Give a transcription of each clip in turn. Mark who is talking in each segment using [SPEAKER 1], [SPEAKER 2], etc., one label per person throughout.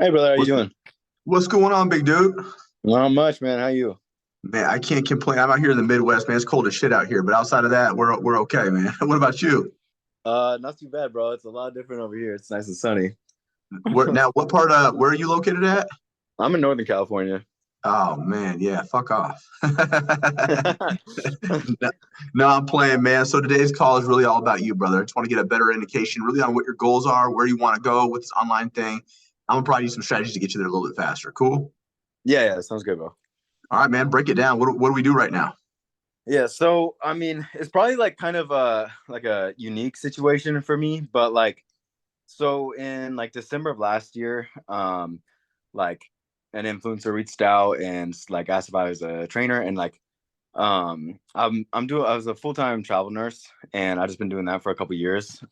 [SPEAKER 1] Hey brother, how you
[SPEAKER 2] What's
[SPEAKER 1] doing?
[SPEAKER 2] what's going on, big dude?
[SPEAKER 1] Not much, man. How you?
[SPEAKER 2] Man, I can't complain. I'm out here in the Midwest, man. It's cold as shit out here, but outside of that, we're okay, man. What about you?
[SPEAKER 1] Not too bad, bro. It's a lot different over here. It's nice and sunny.
[SPEAKER 2] What part where are you located at?
[SPEAKER 1] I'm in Northern California.
[SPEAKER 2] Oh man, yeah, fuck off. No, no, I'm playing, man. So today's call is really all about you, brother. I just want to get a better indication, really, on what your goals are, where you want to go with this online thing. I'm gonna probably use some strategies to get you there a little bit faster. Cool.
[SPEAKER 1] Yeah, sounds good, bro.
[SPEAKER 2] All right, man. Break it down. What do we do right now?
[SPEAKER 1] Yeah, so I mean, it's probably like kind of a unique situation for me, but like so in like December of last year, like an influencer reached out and like asked if I was a trainer and like I was a full-time travel nurse and I just been doing that for a couple years.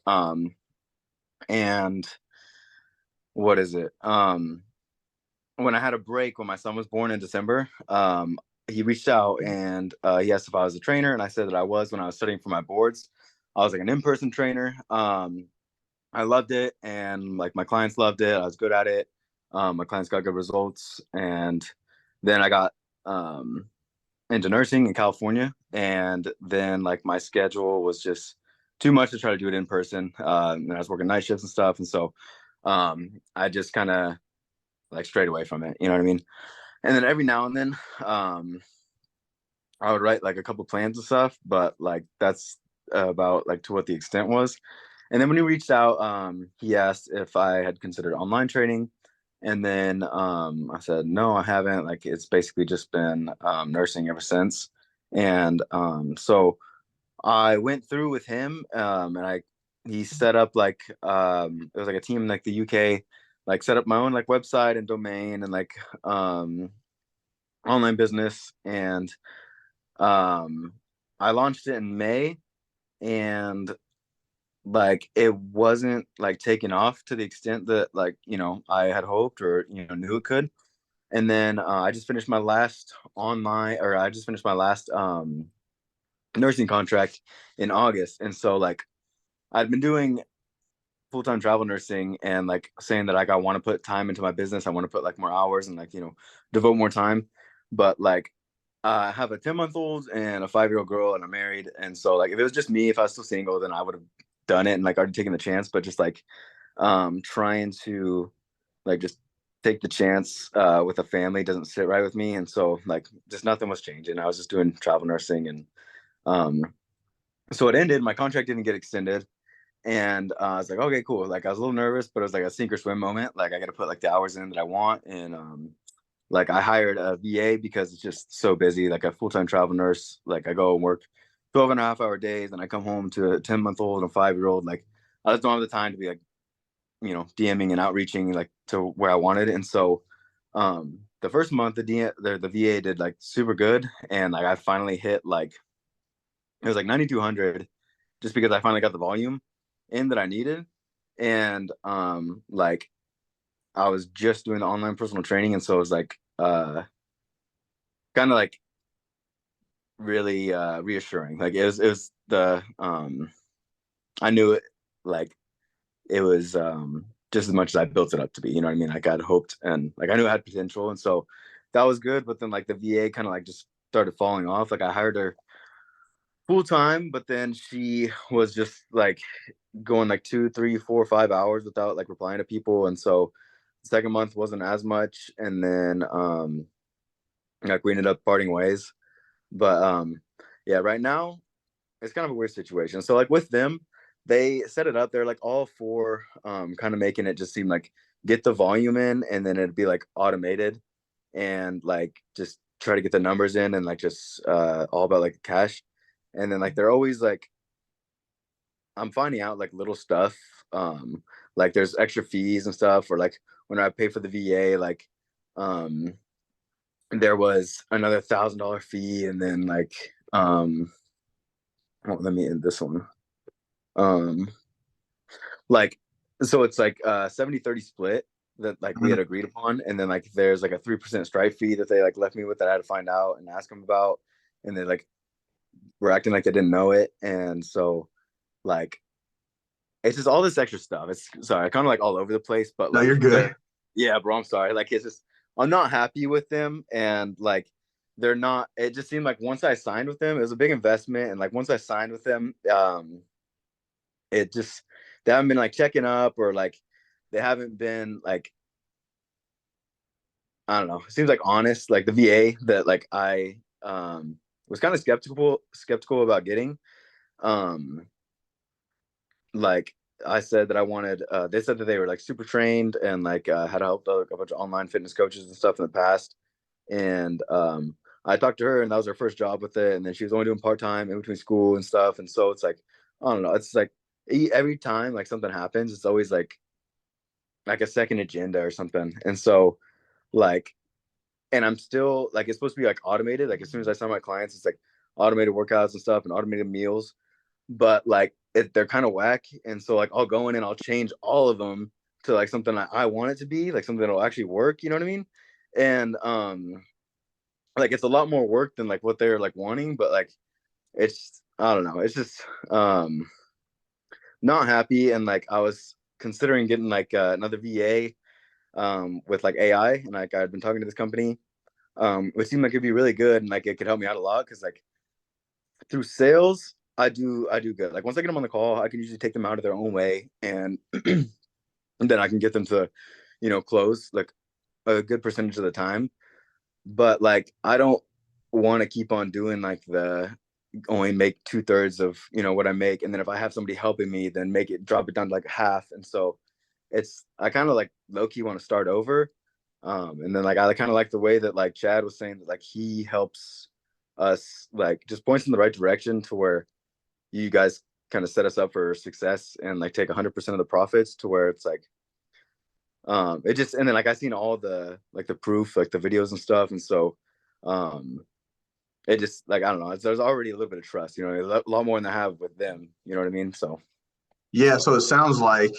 [SPEAKER 1] And what is it? When I had a break when my son was born in December, he reached out and he asked if I was a trainer, and I said that I was when I was studying for my boards. I was like an in-person trainer. I loved it, and like my clients loved it. I was good at it. My clients got good results, and then I got into nursing in California, and then like my schedule was just too much to try to do it in person. And I was working night shifts and stuff, and so I just kind of like straight away from it. You know what I mean? And then every now and then, I would write like a couple plans and stuff, but like that's about like to what the extent was. And then when he reached out, he asked if I had considered online training. And then I said, no, I haven't. Like it's basically just been nursing ever since. And so I went through with him, and he set up like it was like a team in like the UK, like set up my own like website and domain and like online business, and um, I launched it in May, and like it wasn't like taken off to the extent that like I had hoped or knew it could. And then I just finished my last online, or I just finished my last nursing contract in August, and so like I'd been doing full time travel nursing and like saying that like I want to put time into my business. I want to put like more hours and like devote more time. But like I have a 10-month-old and a 5-year-old girl, and I'm married. And so like if it was just me, if I was still single, then I would have done it and like already taken the chance. But just like trying to like just take the chance with a family doesn't sit right with me. And so like just nothing was changing. I was just doing travel nursing, and um so it ended. My contract didn't get extended, and I was like, okay, cool. Like I was a little nervous, but it was like a sink or swim moment. Like I got to put like the hours in that I want, and like I hired a VA because it's just so busy. Like a full time travel nurse. Like I go and work 12.5 hour days, and I come home to a 10-month-old and a 5-year old. Like I just don't have the time to be like DMing and outreaching like to where I wanted. And so the first month the VA did like super good, and like I finally hit like it was like 9,200 just because I finally got the volume in that I needed. And like I was just doing the online personal training, and so it was like kind of like really reassuring. Like it was the I knew it, like it was just as much as I built it up to be. You know what I mean? Like I'd hoped, and like I knew it had potential, and so that was good. But then like the VA kind of like just started falling off. Like I hired her full time, but then she was just like going like 2, 3, 4, 5 hours without like replying to people. And so the second month wasn't as much. And then like we ended up parting ways. But yeah, right now it's kind of a weird situation. So like with them, they set it up. They're like all for kind of making it just seem like get the volume in, and then it'd be like automated, and like just try to get the numbers in, and like just all about like cash. And then like they're always like I'm finding out like little stuff, um, like there's extra fees and stuff, or like when I pay for the VA, like um, there was another $1,000 fee, and then like oh, let me end this one. Um, like so it's like 70-30 split that like we had agreed upon, and then like there's like a 3% strike fee that they like left me with that I had to find out and ask them about, and they like were acting like they didn't know it, and so like it's just all this extra stuff. It's sorry, kind of like all over the place, but
[SPEAKER 2] No, you're
[SPEAKER 1] like
[SPEAKER 2] good.
[SPEAKER 1] Yeah, bro, I'm sorry. Like it's just I'm not happy with them, and like they're not. It just seemed like once I signed with them, it was a big investment, and like once I signed with them, it just they haven't been like checking up, or like they haven't been like, I don't know. It seems like honest, like the VA that like I was kind of skeptical about getting. Um like I said that I wanted they said that they were like super trained and like had helped a bunch of online fitness coaches and stuff in the past. And I talked to her and that was her first job with it, and then she was only doing part-time in between school and stuff. And so it's like, I don't know, it's like every time like something happens, it's always like a second agenda or something. And so like, and I'm still like, it's supposed to be like automated. Like as soon as I sign my clients, it's like automated workouts and stuff and automated meals. But like they're kind of whack. And so like I'll go in and I'll change all of them to like something I want it to be, like something that'll actually work. You know what I mean? And like it's a lot more work than like what they're like wanting. But like it's, I don't know. It's just not happy. And like I was considering getting like another VA with like AI, and like I'd been talking to this company, which seemed like it'd be really good and like it could help me out a lot because like through sales, I do good. Like once I get them on the call, I can usually take them out of their own way, and, and then I can get them to, close like a good percentage of the time. But like I don't want to keep on doing like the only make 2/3 of what I make, and then if I have somebody helping me, then make it drop it down to like half. And so it's I kind of like low key want to start over. And then like I kind of like the way that like Chad was saying that like he helps us, like just points in the right direction to where you guys kind of set us up for success and like take 100% of the profits, to where it's like it just, and then like I seen all the like the proof, like the videos and stuff. And so um it just like, I don't know, there's already a little bit of trust, a lot more than I have with them, you know what I mean? So
[SPEAKER 2] Yeah, so it sounds like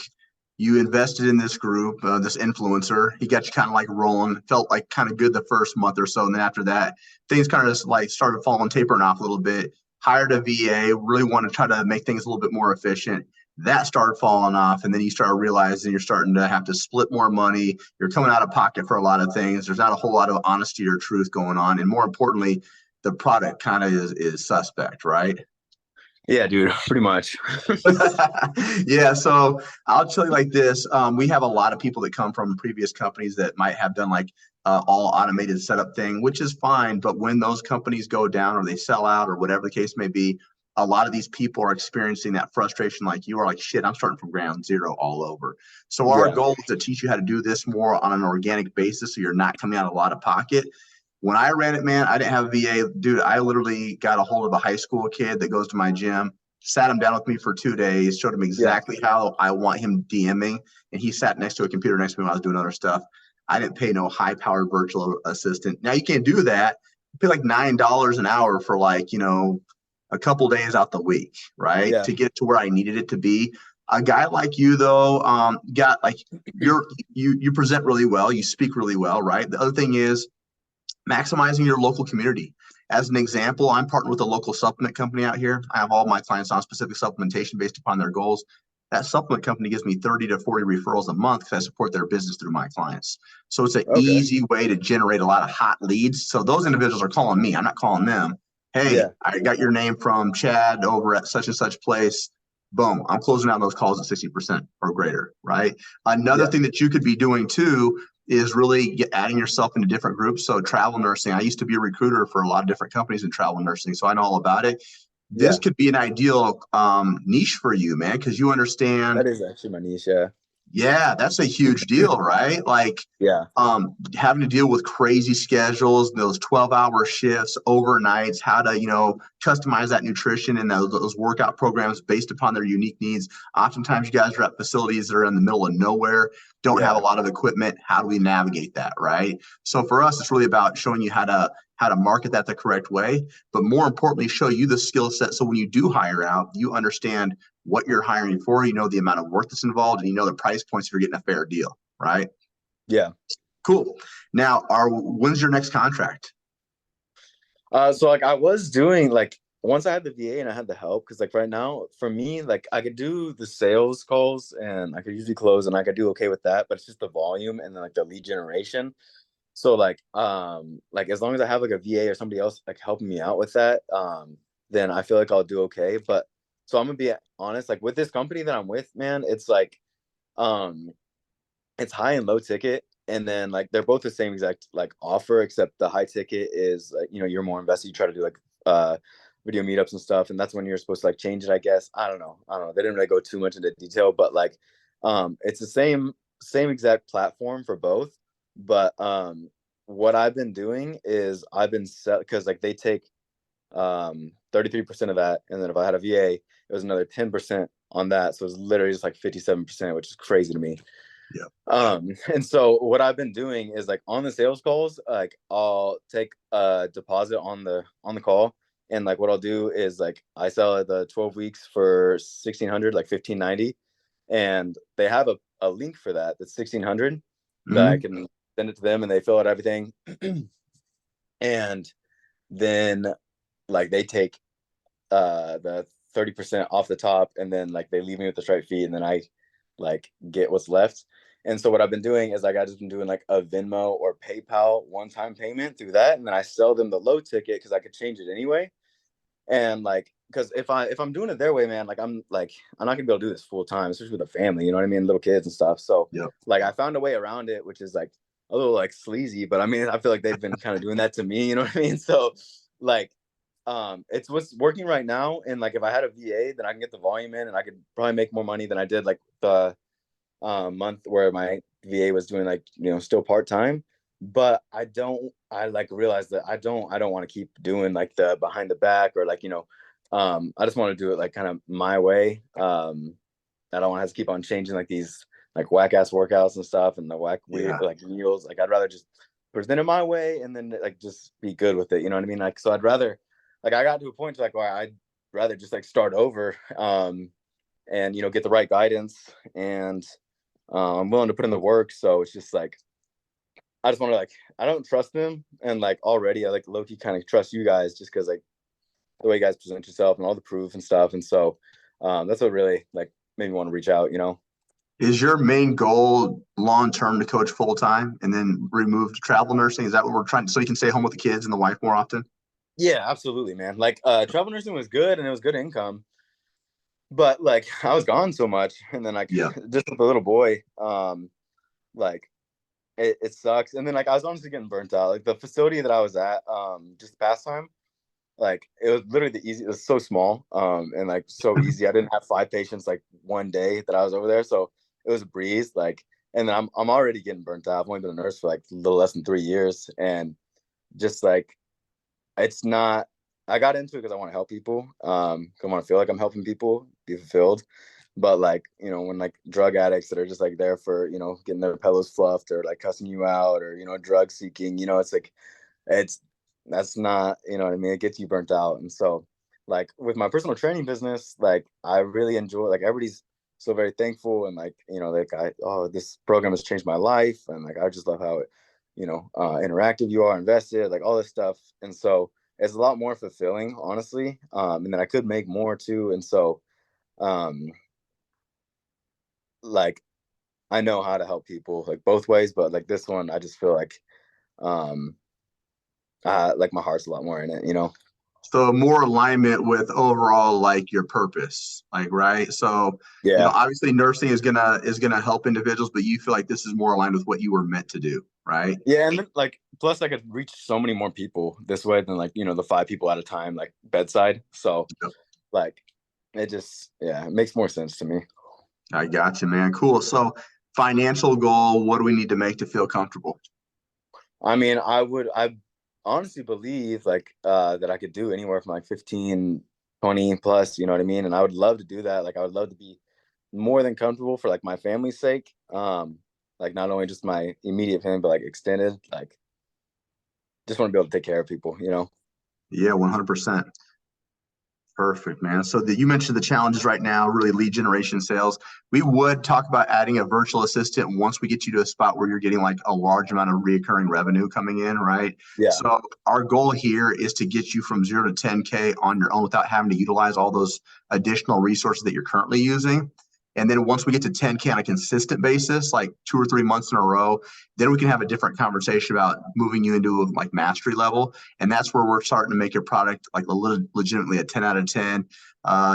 [SPEAKER 2] you invested in this group, this influencer. He got you kind of like rolling, felt like kind of good the first month or so. And then after that, things kind of just like started falling, tapering off a little bit. Hired a VA, really want to try to make things a little bit more efficient. That started falling off. And then you start realizing you're starting to have to split more money. You're coming out of pocket for a lot of things. There's not a whole lot of honesty or truth going on. And more importantly, the product kind of is suspect, right?
[SPEAKER 1] yeah, dude, pretty much.
[SPEAKER 2] Yeah, so I'll tell you like this. We have a lot of people that come from previous companies that might have done like all automated setup thing, which is fine. But when those companies go down or they sell out or whatever the case may be, a lot of these people are experiencing that frustration like you are, like, shit, I'm starting from ground zero all over. So our
[SPEAKER 1] Yeah,
[SPEAKER 2] goal is to teach you how to do this more on an organic basis so you're not coming out of a lot of pocket. When I ran it, man, I didn't have a VA. Dude, I literally got a hold of a high school kid that goes to my gym, sat him down with me for 2 days, showed him
[SPEAKER 1] yeah,
[SPEAKER 2] exactly how I want him DMing, and he sat next to a computer next to me when I was doing other stuff. I didn't pay no high-powered virtual assistant. Now you can't do that. You pay like $9 an hour for like, a couple days out the week, right?
[SPEAKER 1] yeah,
[SPEAKER 2] To get to where I needed it to be. A guy like you though, got like you present really well, you speak really well, right? The other thing is maximizing your local community. As an example, I'm partnered with a local supplement company out here. I have all my clients on specific supplementation based upon their goals. That supplement company gives me 30 to 40 referrals a month because I support their business through my clients. So it's an
[SPEAKER 1] okay,
[SPEAKER 2] easy way to generate a lot of hot leads. So those individuals are calling me. I'm not calling them. Hey,
[SPEAKER 1] yeah,
[SPEAKER 2] I got your name from Chad over at such and such place. Boom, I'm closing out those calls at 60% or greater, right? Another
[SPEAKER 1] yeah,
[SPEAKER 2] thing that you could be doing too is really adding yourself into different groups. So travel nursing, I used to be a recruiter for a lot of different companies in travel nursing, so I know all about it. This
[SPEAKER 1] yeah.
[SPEAKER 2] could be an ideal niche for you, man, because you understand.
[SPEAKER 1] That is actually my niche. Yeah,
[SPEAKER 2] Yeah, that's a huge deal, right? Like
[SPEAKER 1] yeah,
[SPEAKER 2] having to deal with crazy schedules, those 12-hour shifts, overnights, how to, customize that nutrition and those workout programs based upon their unique needs. Oftentimes you guys are at facilities that are in the middle of nowhere, don't have a
[SPEAKER 1] yeah,
[SPEAKER 2] lot of equipment. How do we navigate that, right? So for us, it's really about showing you how to market that the correct way, but more importantly, show you the skill set. So when you do hire out, you understand what you're hiring for, the amount of work that's involved, and the price points if you're getting a fair deal, right?
[SPEAKER 1] yeah.
[SPEAKER 2] Cool. Now, when's your next contract?
[SPEAKER 1] So like I was doing like once I had the VA and I had the help, because like right now for me, like I could do the sales calls and I could usually close and I could do okay with that, but it's just the volume and then like the lead generation. So like as long as I have like a VA or somebody else like helping me out with that, then I feel like I'll do okay. But so I'm gonna be honest, like with this company that I'm with, man, it's like um it's high and low ticket, and then like they're both the same exact like offer, except the high ticket is like, you know, you're more invested, you try to do like video meetups and stuff, and that's when you're supposed to like change it, I guess. I don't know, they didn't really go too much into detail, but like it's the same exact platform for both. But what I've been doing is I've been set, because like they take 33% of that, and then if I had a VA it was another 10% on that, so it's literally just like 57%, which is crazy to me.
[SPEAKER 2] Yeah.
[SPEAKER 1] And so what I've been doing is like on the sales calls, like I'll take a deposit on the call. And like what I'll do is like I sell at the 12 weeks for 1600, like 1590. And they have a link for that that's 1600 that I
[SPEAKER 2] Hmm.
[SPEAKER 1] can send it to them and they fill out everything. And then like they take the 30% off the top, and then like they leave me with the straight fee, and then I like get what's left. And so what I've been doing is like I just been doing like a Venmo or PayPal one-time payment through that, and then I sell them the low ticket because I could change it anyway. And like because if I'm doing it their way, man, I'm not gonna be able to do this full time, especially with a family, you know what I mean, little kids and stuff. So
[SPEAKER 2] Yep.
[SPEAKER 1] like I found a way around it, which is like a little like sleazy, but I mean I feel like they've been kind of doing that to me, you know what I mean? So like it's what's working right now. And like if I had a VA, then I can get the volume in and I could probably make more money than I did like the month where my VA was doing like, you know, still part-time. But I like realized that I don't want to keep doing like the behind the back or like, you know, I just want to do it like kind of my way. I don't want to have to keep on changing like these like whack ass workouts and stuff and the whack weird
[SPEAKER 2] Yeah.
[SPEAKER 1] like meals. Like I'd rather just present it my way and then like just be good with it. You know what I mean? Like so I'd rather, like I got to a point like where I'd rather just like start over, and you know get the right guidance, and I'm willing to put in the work. So it's just like I just want to like I don't trust them, and like already I like low key kind of trust you guys just because like the way you guys present yourself and all the proof and stuff. And so that's what really like made me want to reach out. You know.
[SPEAKER 2] Is your main goal long term to coach full time and then remove to travel nursing? Is that what we're trying to, so you can stay home with the kids and the wife more often?
[SPEAKER 1] Yeah, absolutely, man. Like travel nursing was good and it was good income, but like I was gone so much, and then like
[SPEAKER 2] Yeah.
[SPEAKER 1] just with a little boy, like it sucks. And then like I was honestly getting burnt out. Like the facility that I was at, just the past time, like it was literally the easy. It was so small, and like so easy. I didn't have 5 patients like one day that I was over there, so it was a breeze. Like, and then I'm already getting burnt out. I've only been a nurse for like a little less than 3 years, and just like it's not. I got into it because I want to help people. I want to feel like I'm helping people be fulfilled. But like, you know, when like drug addicts that are just like there for, you know, getting their pillows fluffed or like cussing you out or, you know, drug seeking, you know, it's like it's that's not, you know what I mean? It gets you burnt out. And so like with my personal training business, like I really enjoy, like everybody's so very thankful, and like, you know, like this program has changed my life, and like I just love how it, you know, interactive you are, invested, like all this stuff. And so it's a lot more fulfilling, honestly. And then I could make more too. And so um like I know how to help people like both ways, but like this one I just feel um like my heart's a lot more in it, you know.
[SPEAKER 2] So more alignment with overall like your purpose, like right. So
[SPEAKER 1] Yeah.
[SPEAKER 2] obviously nursing is gonna help individuals, but you feel like this is more aligned with what you were meant to do, right?
[SPEAKER 1] Yeah, and then like plus I could reach so many more people this way than like, you know, the 5 people at a time like bedside. So
[SPEAKER 2] Yep.
[SPEAKER 1] like it just, yeah, it makes more sense to me.
[SPEAKER 2] I got you, man. Cool. So financial goal, what do we need to make to feel comfortable?
[SPEAKER 1] I mean, I honestly believe like that I could do anywhere from like 15, 20 plus, you know what I mean? And I would love to do that. Like I would love to be more than comfortable for like my family's sake. Like not only just my immediate family, but like extended. Like just want to be able to take care of people, you know?
[SPEAKER 2] Yeah, 100%. Perfect, man. So you mentioned the challenges right now, really lead generation sales. We would talk about adding a virtual assistant once we get you to a spot where you're getting like a large amount of recurring revenue coming in, right?
[SPEAKER 1] Yeah.
[SPEAKER 2] So our goal here is to get you from 0 to 10K on your own without having to utilize all those additional resources that you're currently using. And then once we get to 10K on a consistent basis, like 2 or 3 months in a row, then we can have a different conversation about moving you into like mastery level. And that's where we're starting to make your product like legitimately a 10 out of 10,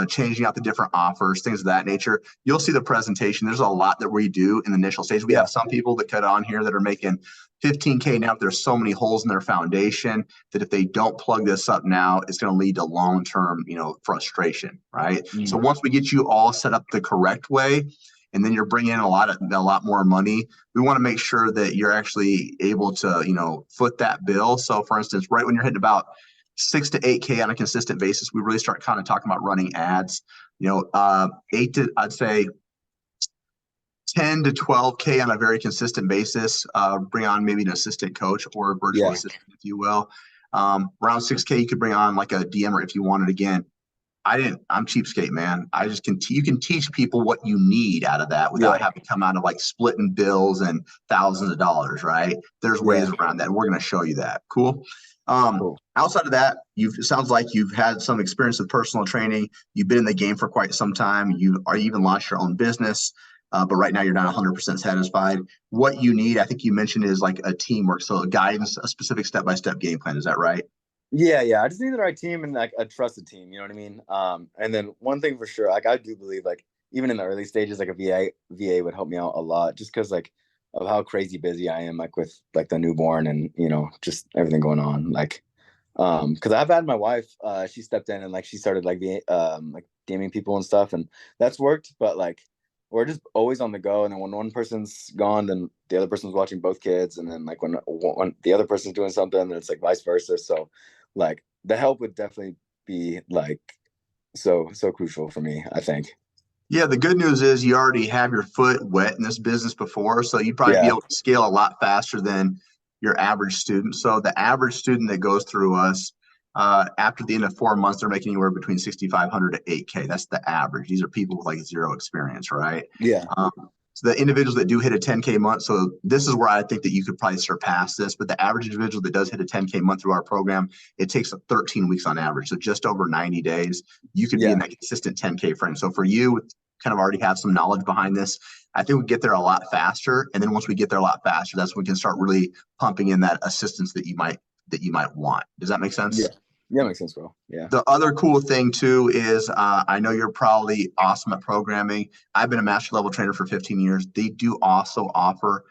[SPEAKER 2] changing out the different offers, things of that nature. You'll see the presentation. There's a lot that we do in the initial stage. We have some people that cut on here that are making 15K now. There's so many holes in their foundation that if they don't plug this up now, it's going to lead to long-term, frustration, right? So once we get you all set up the correct way, and then you're bringing in a lot more money, we want to make sure that you're actually able to, foot that bill. So for instance, right when you're hitting about 6 to 8K on a consistent basis, we really start kind of talking about running ads, I'd say 10 to 12K on a very consistent basis, bring on maybe an assistant coach or a virtual assistant, if you will. Around 6K, you could bring on like a DMer if you wanted. Again, I'm cheapskate, man. You can teach people what you need out of that without having to come out of like splitting bills and thousands of dollars, right? There's ways around that. And we're going to show you that. Cool. Outside of that, it sounds like you've had some experience with personal training. You've been in the game for quite some time. You even launched your own business. But right now you're not 100% satisfied. What you need, I think you mentioned, is like a teamwork. So a guidance, a specific step-by-step game plan. Is that right?
[SPEAKER 1] Yeah. I just need the right team and like a trusted team. You know what I mean? And then one thing for sure, like I do believe like even in the early stages, like a VA would help me out a lot just because like of how crazy busy I am, like with like the newborn and, just everything going on. Like, because I've had my wife, she stepped in and like she started like DMing people and stuff, and that's worked. But like we're just always on the go, and then when one person's gone, then the other person's watching both kids, and then like when the other person's doing something, then it's like vice versa. So like the help would definitely be like so crucial for me, I think.
[SPEAKER 2] Yeah, the good news is you already have your foot wet in this business before, so you'd probably be able to scale a lot faster than your average student. So the average student that goes through us, after the end of 4 months, they're making anywhere between 6,500 to 8K. That's the average. These are people with like zero experience, right?
[SPEAKER 1] Yeah.
[SPEAKER 2] So the individuals that do hit a 10K month, so this is where I think that you could probably surpass this, but the average individual that does hit a 10K month through our program, it takes 13 weeks on average. So just over 90 days, you could be in that consistent 10K frame. So for you, kind of already have some knowledge behind this, I think we get there a lot faster. And then once we get there a lot faster, that's when we can start really pumping in that assistance that you might want. Does that make sense?
[SPEAKER 1] Yeah, makes sense, bro. Yeah.
[SPEAKER 2] The other cool thing too is I know you're probably awesome at programming. I've been a master level trainer for 15 years. They do also offer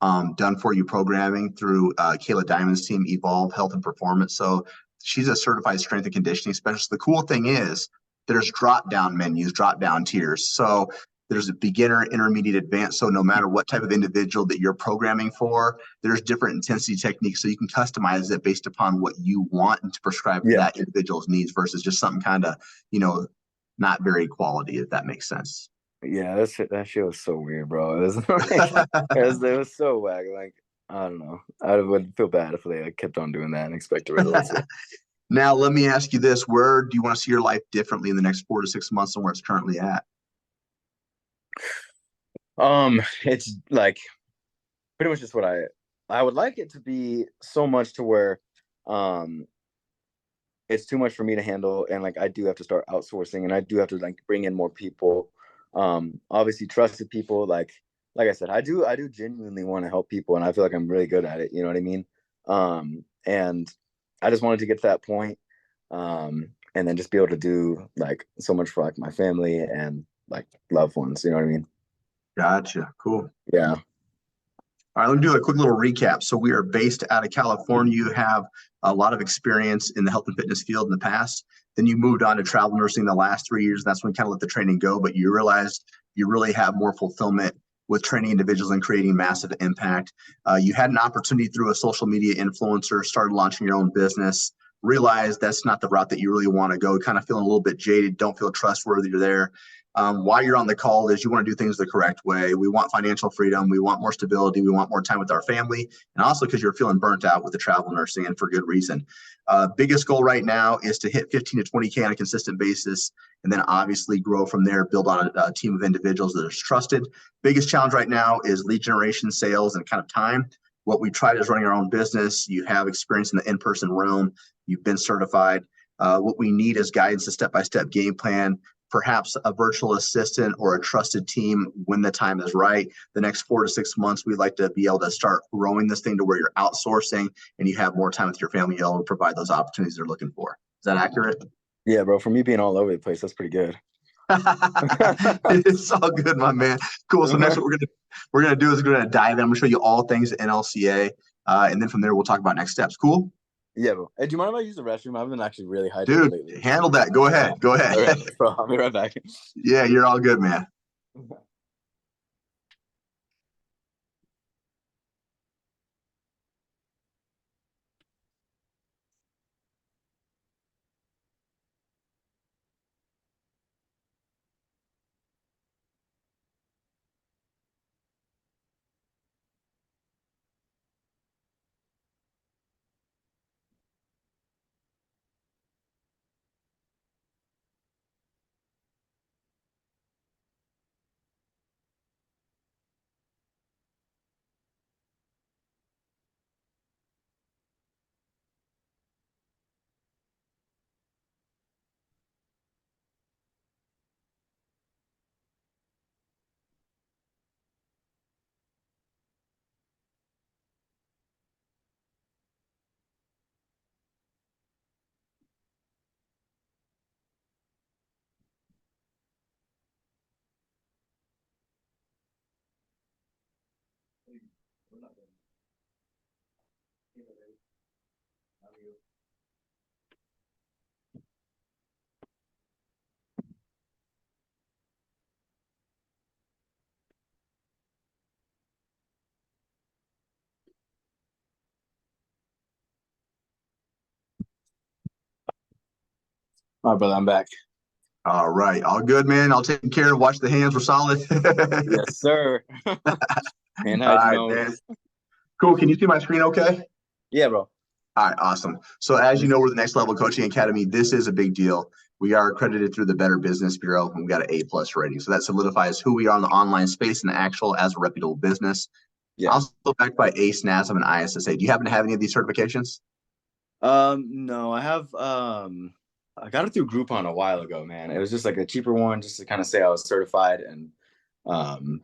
[SPEAKER 2] done for you programming through Kayla Diamond's team, Evolve Health and Performance. So she's a certified strength and conditioning specialist. The cool thing is there's drop down menus, drop down tiers. So there's a beginner, intermediate, advanced. So no matter what type of individual that you're programming for, there's different intensity techniques. So you can customize it based upon what you want to prescribe for that individual's needs versus just something kind of, not very quality, if that makes sense.
[SPEAKER 1] Yeah, that shit was so weird, bro. It was like, it was so whack. Like, I don't know. I would feel bad if they kept on doing that and expect results.
[SPEAKER 2] Now, let me ask you this. Where do you want to see your life differently in the next 4 to 6 months than where it's currently at?
[SPEAKER 1] It's like pretty much just what I would like it to be so much to where it's too much for me to handle, and like I do have to start outsourcing, and I do have to like bring in more people. Obviously trusted people, like I said, I do genuinely want to help people, and I feel like I'm really good at it, you know what I mean? And I just wanted to get to that point, and then just be able to do like so much for like my family and like loved ones, you know what I mean?
[SPEAKER 2] Gotcha. Cool.
[SPEAKER 1] Yeah.
[SPEAKER 2] All right, let me do a quick little recap. So we are based out of California. You have a lot of experience in the health and fitness field in the past. Then you moved on to travel nursing the last 3 years. That's when you kind of let the training go, but you realized you really have more fulfillment with training individuals and creating massive impact. You had an opportunity through a social media influencer, started launching your own business, realized that's not the route that you really want to go, kind of feeling a little bit jaded, don't feel trustworthy there. why you're on the call is you want to do things the correct way. We want financial freedom. We want more stability. We want more time with our family. And also because you're feeling burnt out with the travel nursing, and for good reason. Biggest goal right now is to hit 15 to 20K on a consistent basis, and then obviously grow from there, build on a team of individuals that are trusted. Biggest challenge right now is lead generation, sales, and kind of time. What we tried is running our own business. You have experience in the in-person realm. You've been certified. What we need is guidance, a step-by-step game plan, perhaps a virtual assistant or a trusted team when the time is right. The next 4 to 6 months, we'd like to be able to start growing this thing to where you're outsourcing and you have more time with your family. You'll be able to provide those opportunities they're looking for. Is that accurate?
[SPEAKER 1] Yeah, bro. For me being all over the place, that's pretty good.
[SPEAKER 2] It's all good, my man. Cool. So next, what we're gonna do is we're gonna dive in. I'm gonna show you all things NLCA, and then from there we'll talk about next steps. Cool.
[SPEAKER 1] Yeah, bro. Hey, do you mind if I use the restroom? I've been actually really hydrated
[SPEAKER 2] Dude,
[SPEAKER 1] lately.
[SPEAKER 2] handle that. Go ahead. Go ahead.
[SPEAKER 1] All right, bro. I'll be right back.
[SPEAKER 2] Yeah, you're all good, man.
[SPEAKER 1] All right, brother. I'm back.
[SPEAKER 2] All right. All good, man. I'll take care. Watch the hands. We're solid.
[SPEAKER 1] Yes, sir. And
[SPEAKER 2] All
[SPEAKER 1] hygiene
[SPEAKER 2] right,
[SPEAKER 1] always.
[SPEAKER 2] man. Cool. Can you see my screen okay?
[SPEAKER 1] Yeah, bro.
[SPEAKER 2] All right, awesome. So as you know, we're the Next Level Coaching Academy. This is a big deal. We are accredited through the Better Business Bureau, and we got an A+ rating. So that solidifies who we are in the online space and actual as a reputable business.
[SPEAKER 1] Yeah.
[SPEAKER 2] Also backed by ACE, NASM, and ISSA. Do you happen to have any of these certifications?
[SPEAKER 1] No, I got it through Groupon a while ago, man. It was just like a cheaper one just to kind of say I was certified, and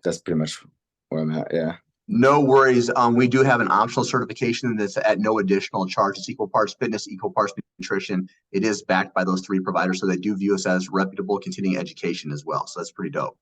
[SPEAKER 1] that's pretty much where I'm at. Yeah.
[SPEAKER 2] No worries. We do have an optional certification that's at no additional charge. It's equal parts fitness, equal parts nutrition. It is backed by those 3 providers, so they do view us as reputable continuing education as well. So that's pretty dope.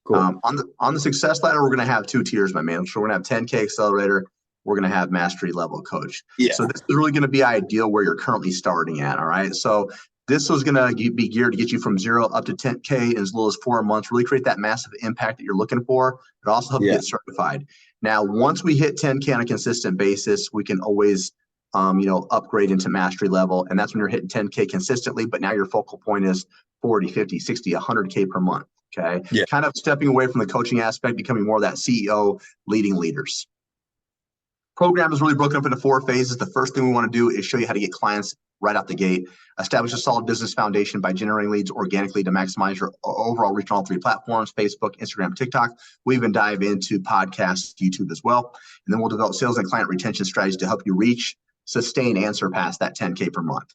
[SPEAKER 1] Cool.
[SPEAKER 2] On the success ladder, we're going to have 2 tiers, my man. So we're going to have 10K accelerator. We're going to have mastery level coach.
[SPEAKER 1] Yeah.
[SPEAKER 2] So this is really going to be ideal where you're currently starting at. All right. So this was going to be geared to get you from 0 up to 10K in as little as 4 months, really create that massive impact that you're looking for, but also help you get certified. Now, once we hit 10K on a consistent basis, we can always, upgrade into mastery level. And that's when you're hitting 10K consistently, but now your focal point is 40, 50, 60, 100K per month. Okay.
[SPEAKER 1] Yeah.
[SPEAKER 2] Kind of stepping away from the coaching aspect, becoming more of that CEO leading leaders. Program is really broken up into 4 phases. The first thing we want to do is show you how to get clients right out the gate, establish a solid business foundation by generating leads organically to maximize your overall reach on all 3 platforms, Facebook, Instagram, TikTok. We even dive into podcasts, YouTube as well. And then we'll develop sales and client retention strategies to help you reach, sustain, and surpass that 10K per month.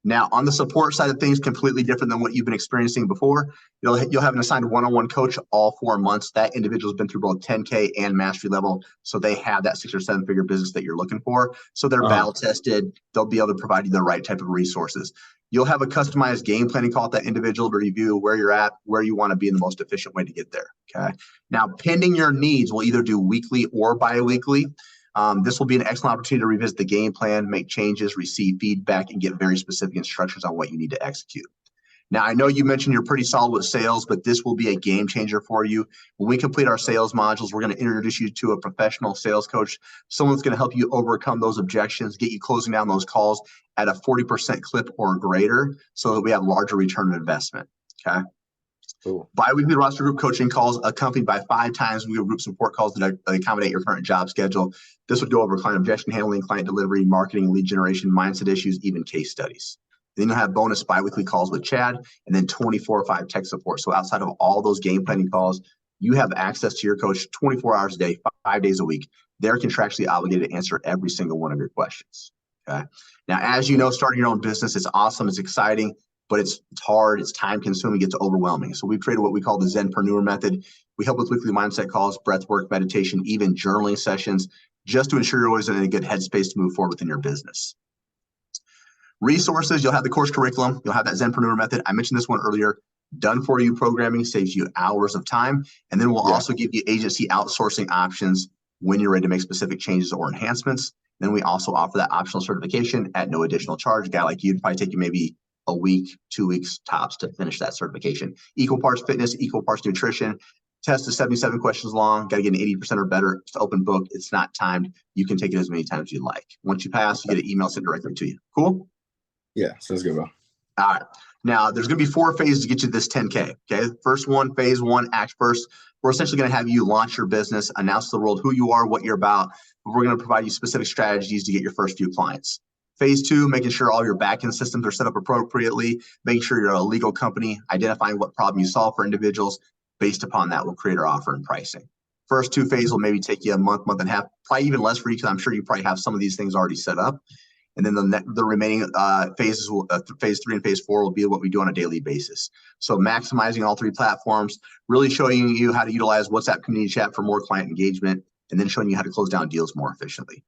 [SPEAKER 2] Now, on the support side of things, completely different than what you've been experiencing before. You'll have an assigned one-on-one coach all 4 months. That individual's been through both 10K and mastery level, so they have that 6 or 7 figure business that you're looking for. So they're battle tested. They'll be able to provide you the right type of resources. You'll have a customized game planning call with that individual to review where you're at, where you want to be in the most efficient way to get there. Okay. Now, pending your needs, we'll either do weekly or bi-weekly. This will be an excellent opportunity to revisit the game plan, make changes, receive feedback, and get very specific instructions on what you need to execute. Now, I know you mentioned you're pretty solid with sales, but this will be a game changer for you. When we complete our sales modules, we're going to introduce you to a professional sales coach, someone that's going to help you overcome those objections, get you closing down those calls at a 40% clip or greater so that we have larger return of investment. Okay.
[SPEAKER 1] Cool.
[SPEAKER 2] Biweekly roster group coaching calls accompanied by 5 times weekly group support calls that accommodate your current job schedule. This would go over client objection handling, client delivery, marketing, lead generation, mindset issues, even case studies. Then you'll have bonus biweekly calls with Chad, and then 24/5 tech support. So outside of all those game planning calls, you have access to your coach 24 hours a day, 5 days a week. They're contractually obligated to answer every single one of your questions. Okay. Now, as you know, starting your own business, it's awesome, it's exciting, but it's hard, it's time consuming, it's overwhelming. So we've created what we call the Zenpreneur method. We help with weekly mindset calls, breath work, meditation, even journaling sessions, just to ensure you're always in a good headspace to move forward within your business. Resources, you'll have the course curriculum, you'll have that Zenpreneur method. I mentioned this one earlier. Done for you programming saves you hours of time. And then we'll also give you agency outsourcing options when you're ready to make specific changes or enhancements. Then we also offer that optional certification at no additional charge. A guy like you, it'd probably take you maybe a week, 2 weeks tops to finish that certification. Equal parts fitness, equal parts nutrition. Test is 77 questions long. Got to get an 80% or better. It's open book. It's not timed. You can take it as many times as you like. Once you pass, you get an email sent directly to you. Cool?
[SPEAKER 1] Yeah, sounds good, bro.
[SPEAKER 2] All right. Now, there's going to be 4 phases to get you this 10K. Okay. First one, phase 1, act first. We're essentially going to have you launch your business, announce to the world who you are, what you're about. We're going to provide you specific strategies to get your first few clients. Phase 2, making sure all your backend systems are set up appropriately, making sure you're a legal company, identifying what problem you solve for individuals. Based upon that, we'll create our offer and pricing. First 2 phases will maybe take you a month, month and a half, probably even less for you because I'm sure you probably have some of these things already set up. And then the remaining phases, phase 3 and phase 4 will be what we do on a daily basis. So maximizing all 3 platforms, really showing you how to utilize WhatsApp community chat for more client engagement, and then showing you how to close down deals more efficiently.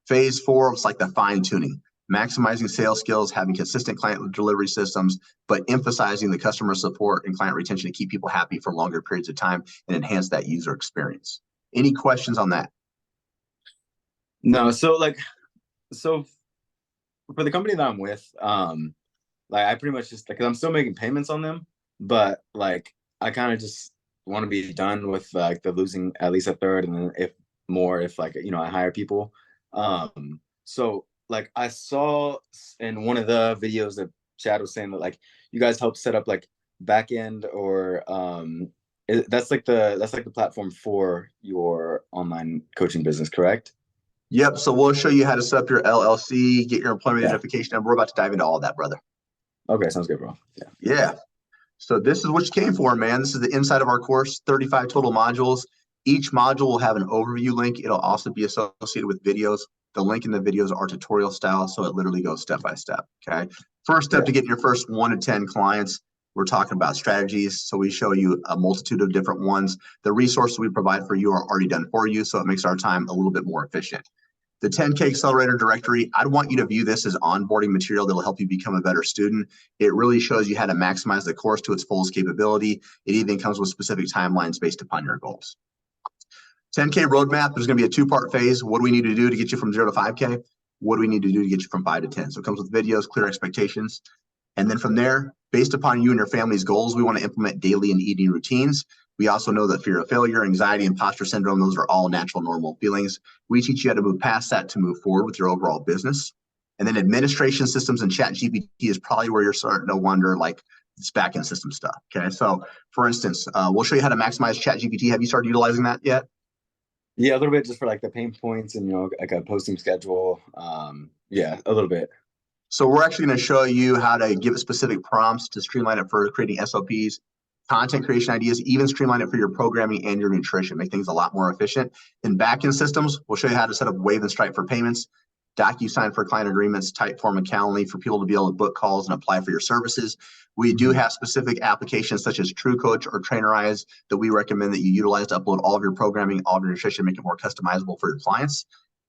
[SPEAKER 2] Phase 4 is like the fine tuning, maximizing sales skills, having consistent client delivery systems, but emphasizing the customer support and client retention to keep people happy for longer periods of time and enhance that user experience. Any questions on that?
[SPEAKER 1] No, so for the company that I'm with, like I pretty much just like, 'cause I'm still making payments on them, but like I kind of just want to be done with like the losing at least a third, and then if like I hire people. So like I saw in one of the videos that Chad was saying that like you guys help set up like back end or that's like the platform for your online coaching business, correct?
[SPEAKER 2] Yep. So we'll show you how to set up your LLC, get your employment
[SPEAKER 1] Yeah.
[SPEAKER 2] identification number. We're about to dive into all of that, brother.
[SPEAKER 1] Okay, sounds good, bro. Yeah.
[SPEAKER 2] Yeah. So this is what you came for, man. This is the inside of our course, 35 total modules. Each module will have an overview link. It'll also be associated with videos. The link in the videos are tutorial style, so it literally goes step by step. Okay. First step to getting your first 1 to 10 clients. We're talking about strategies. So we show you a multitude of different ones. The resources we provide for you are already done for you, so it makes our time a little bit more efficient. The 10K Accelerator Directory, I'd want you to view this as onboarding material that'll help you become a better student. It really shows you how to maximize the course to its fullest capability. It even comes with specific timelines based upon your goals. 10K Roadmap, there's going to be a 2-part phase. What do we need to do to get you from 0 to 5K? What do we need to do to get you from 5 to 10? So it comes with videos, clear expectations. And then from there, based upon you and your family's goals, we want to implement daily and evening routines. We also know that fear of failure, anxiety, imposter syndrome, those are all natural, normal feelings. We teach you how to move past that to move forward with your overall business. And then administration systems and ChatGPT is probably where you're starting to wonder, like, it's back-end system stuff. Okay. So for instance, we'll show you how to maximize ChatGPT. Have you started utilizing that yet?
[SPEAKER 1] Yeah, a little bit just for like the pain points and like a posting schedule. Yeah, a little bit.
[SPEAKER 2] So we're actually going to show you how to give it specific prompts to streamline it for creating SOPs, content creation ideas, even streamline it for your programming and your nutrition, make things a lot more efficient. In backend systems, we'll show you how to set up Wave and Stripe for payments, DocuSign for client agreements, Typeform and Calendly for people to be able to book calls and apply for your services. We do have specific applications such as TrueCoach or Trainerize that we recommend that you utilize to upload all of your programming, all of your nutrition, make it more customizable for your clients.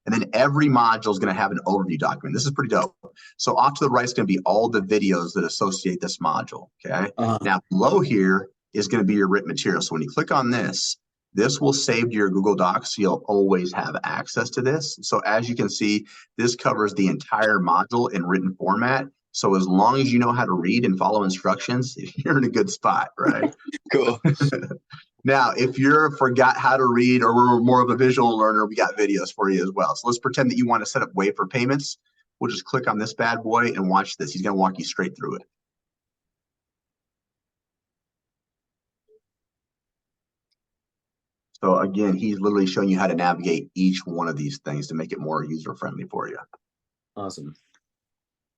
[SPEAKER 2] And then every module is going to have an overview document. This is pretty dope. So off to the right is going to be all the videos that associate this module. Okay. Now below here is going to be your written material. So when you click on this, this will save to your Google Docs. So you'll always have access to this. So as you can see, this covers the entire module in written format. So as long as you know how to read and follow instructions, you're in a good spot, right?
[SPEAKER 1] Cool.
[SPEAKER 2] Now, if you're forgot how to read or we're more of a visual learner, we got videos for you as well. So let's pretend that you want to set up Wave for payments. We'll just click on this bad boy and watch this. He's going to walk you straight through it. So again, he's literally showing you how to navigate each one of these things to make it more user-friendly for you.
[SPEAKER 1] Awesome.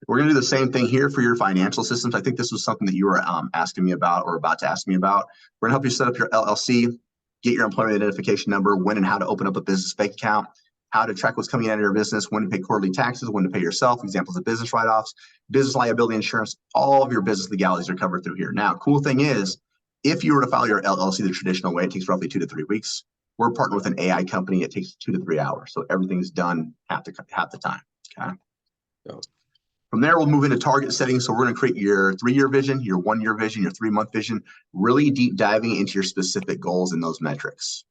[SPEAKER 2] We're going to do the same thing here for your financial systems. I think this was something that you were asking me about or about to ask me about. We're going to help you set up your LLC, get your employment identification number, when and how to open up a business bank account, how to track what's coming out of your business, when to pay quarterly taxes, when to pay yourself, examples of business write-offs, business liability insurance, all of your business legalities are covered through here. Now, cool thing is, if you were to file your LLC the traditional way, it takes roughly 2 to 3 weeks. We're partnered with an AI company. It takes 2 to 3 hours. So everything's done half the time. Okay.
[SPEAKER 1] So,
[SPEAKER 2] from there, we'll move into target setting. So we're going to create your 3-year vision, your 1-year vision, your 3-month vision, really deep diving into your specific goals and those metrics.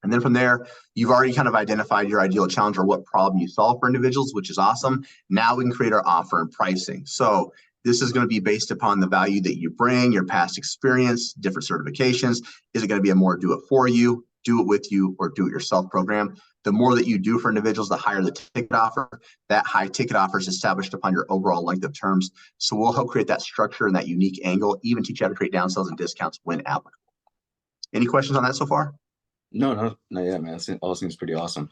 [SPEAKER 2] And then from there, you've already kind of identified your ideal challenge or what problem you solve for individuals, which is awesome. Now we can create our offer and pricing. So this is going to be based upon the value that you bring, your past experience, different certifications. Is it going to be a more do it for you, do it with you, or do it yourself program? The more that you do for individuals, the higher the ticket offer. That high ticket offer is established upon your overall length of terms. So we'll help create that structure and that unique angle, even teach you how to create downsells and discounts when applicable. Any questions on that so far?
[SPEAKER 1] No, yeah, man. It all seems pretty awesome.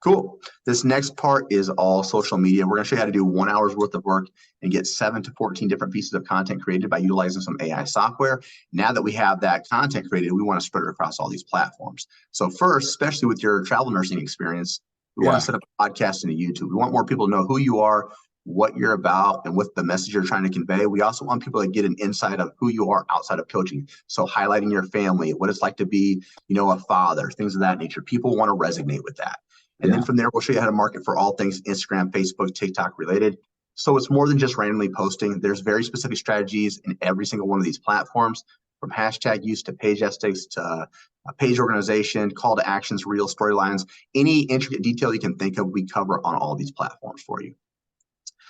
[SPEAKER 2] Cool. This next part is all social media. We're going to show you how to do 1 hour's worth of work and get 7 to 14 different pieces of content created by utilizing some AI software. Now that we have that content created, we want to spread it across all these platforms. So first, especially with your travel nursing experience, we want to set up a podcast and a YouTube. We want more people to know who you are, what you're about, and what the message you're trying to convey. We also want people to get an insight of who you are outside of coaching. So highlighting your family, what it's like to be, a father, things of that nature. People want to resonate with that. And then from there, we'll show you how to market for all things Instagram, Facebook, TikTok related. So it's more than just randomly posting. There's very specific strategies in every single one of these platforms, from hashtag use to page aesthetics to page organization, call to actions, real storylines, any intricate detail you can think of, we cover on all these platforms for you.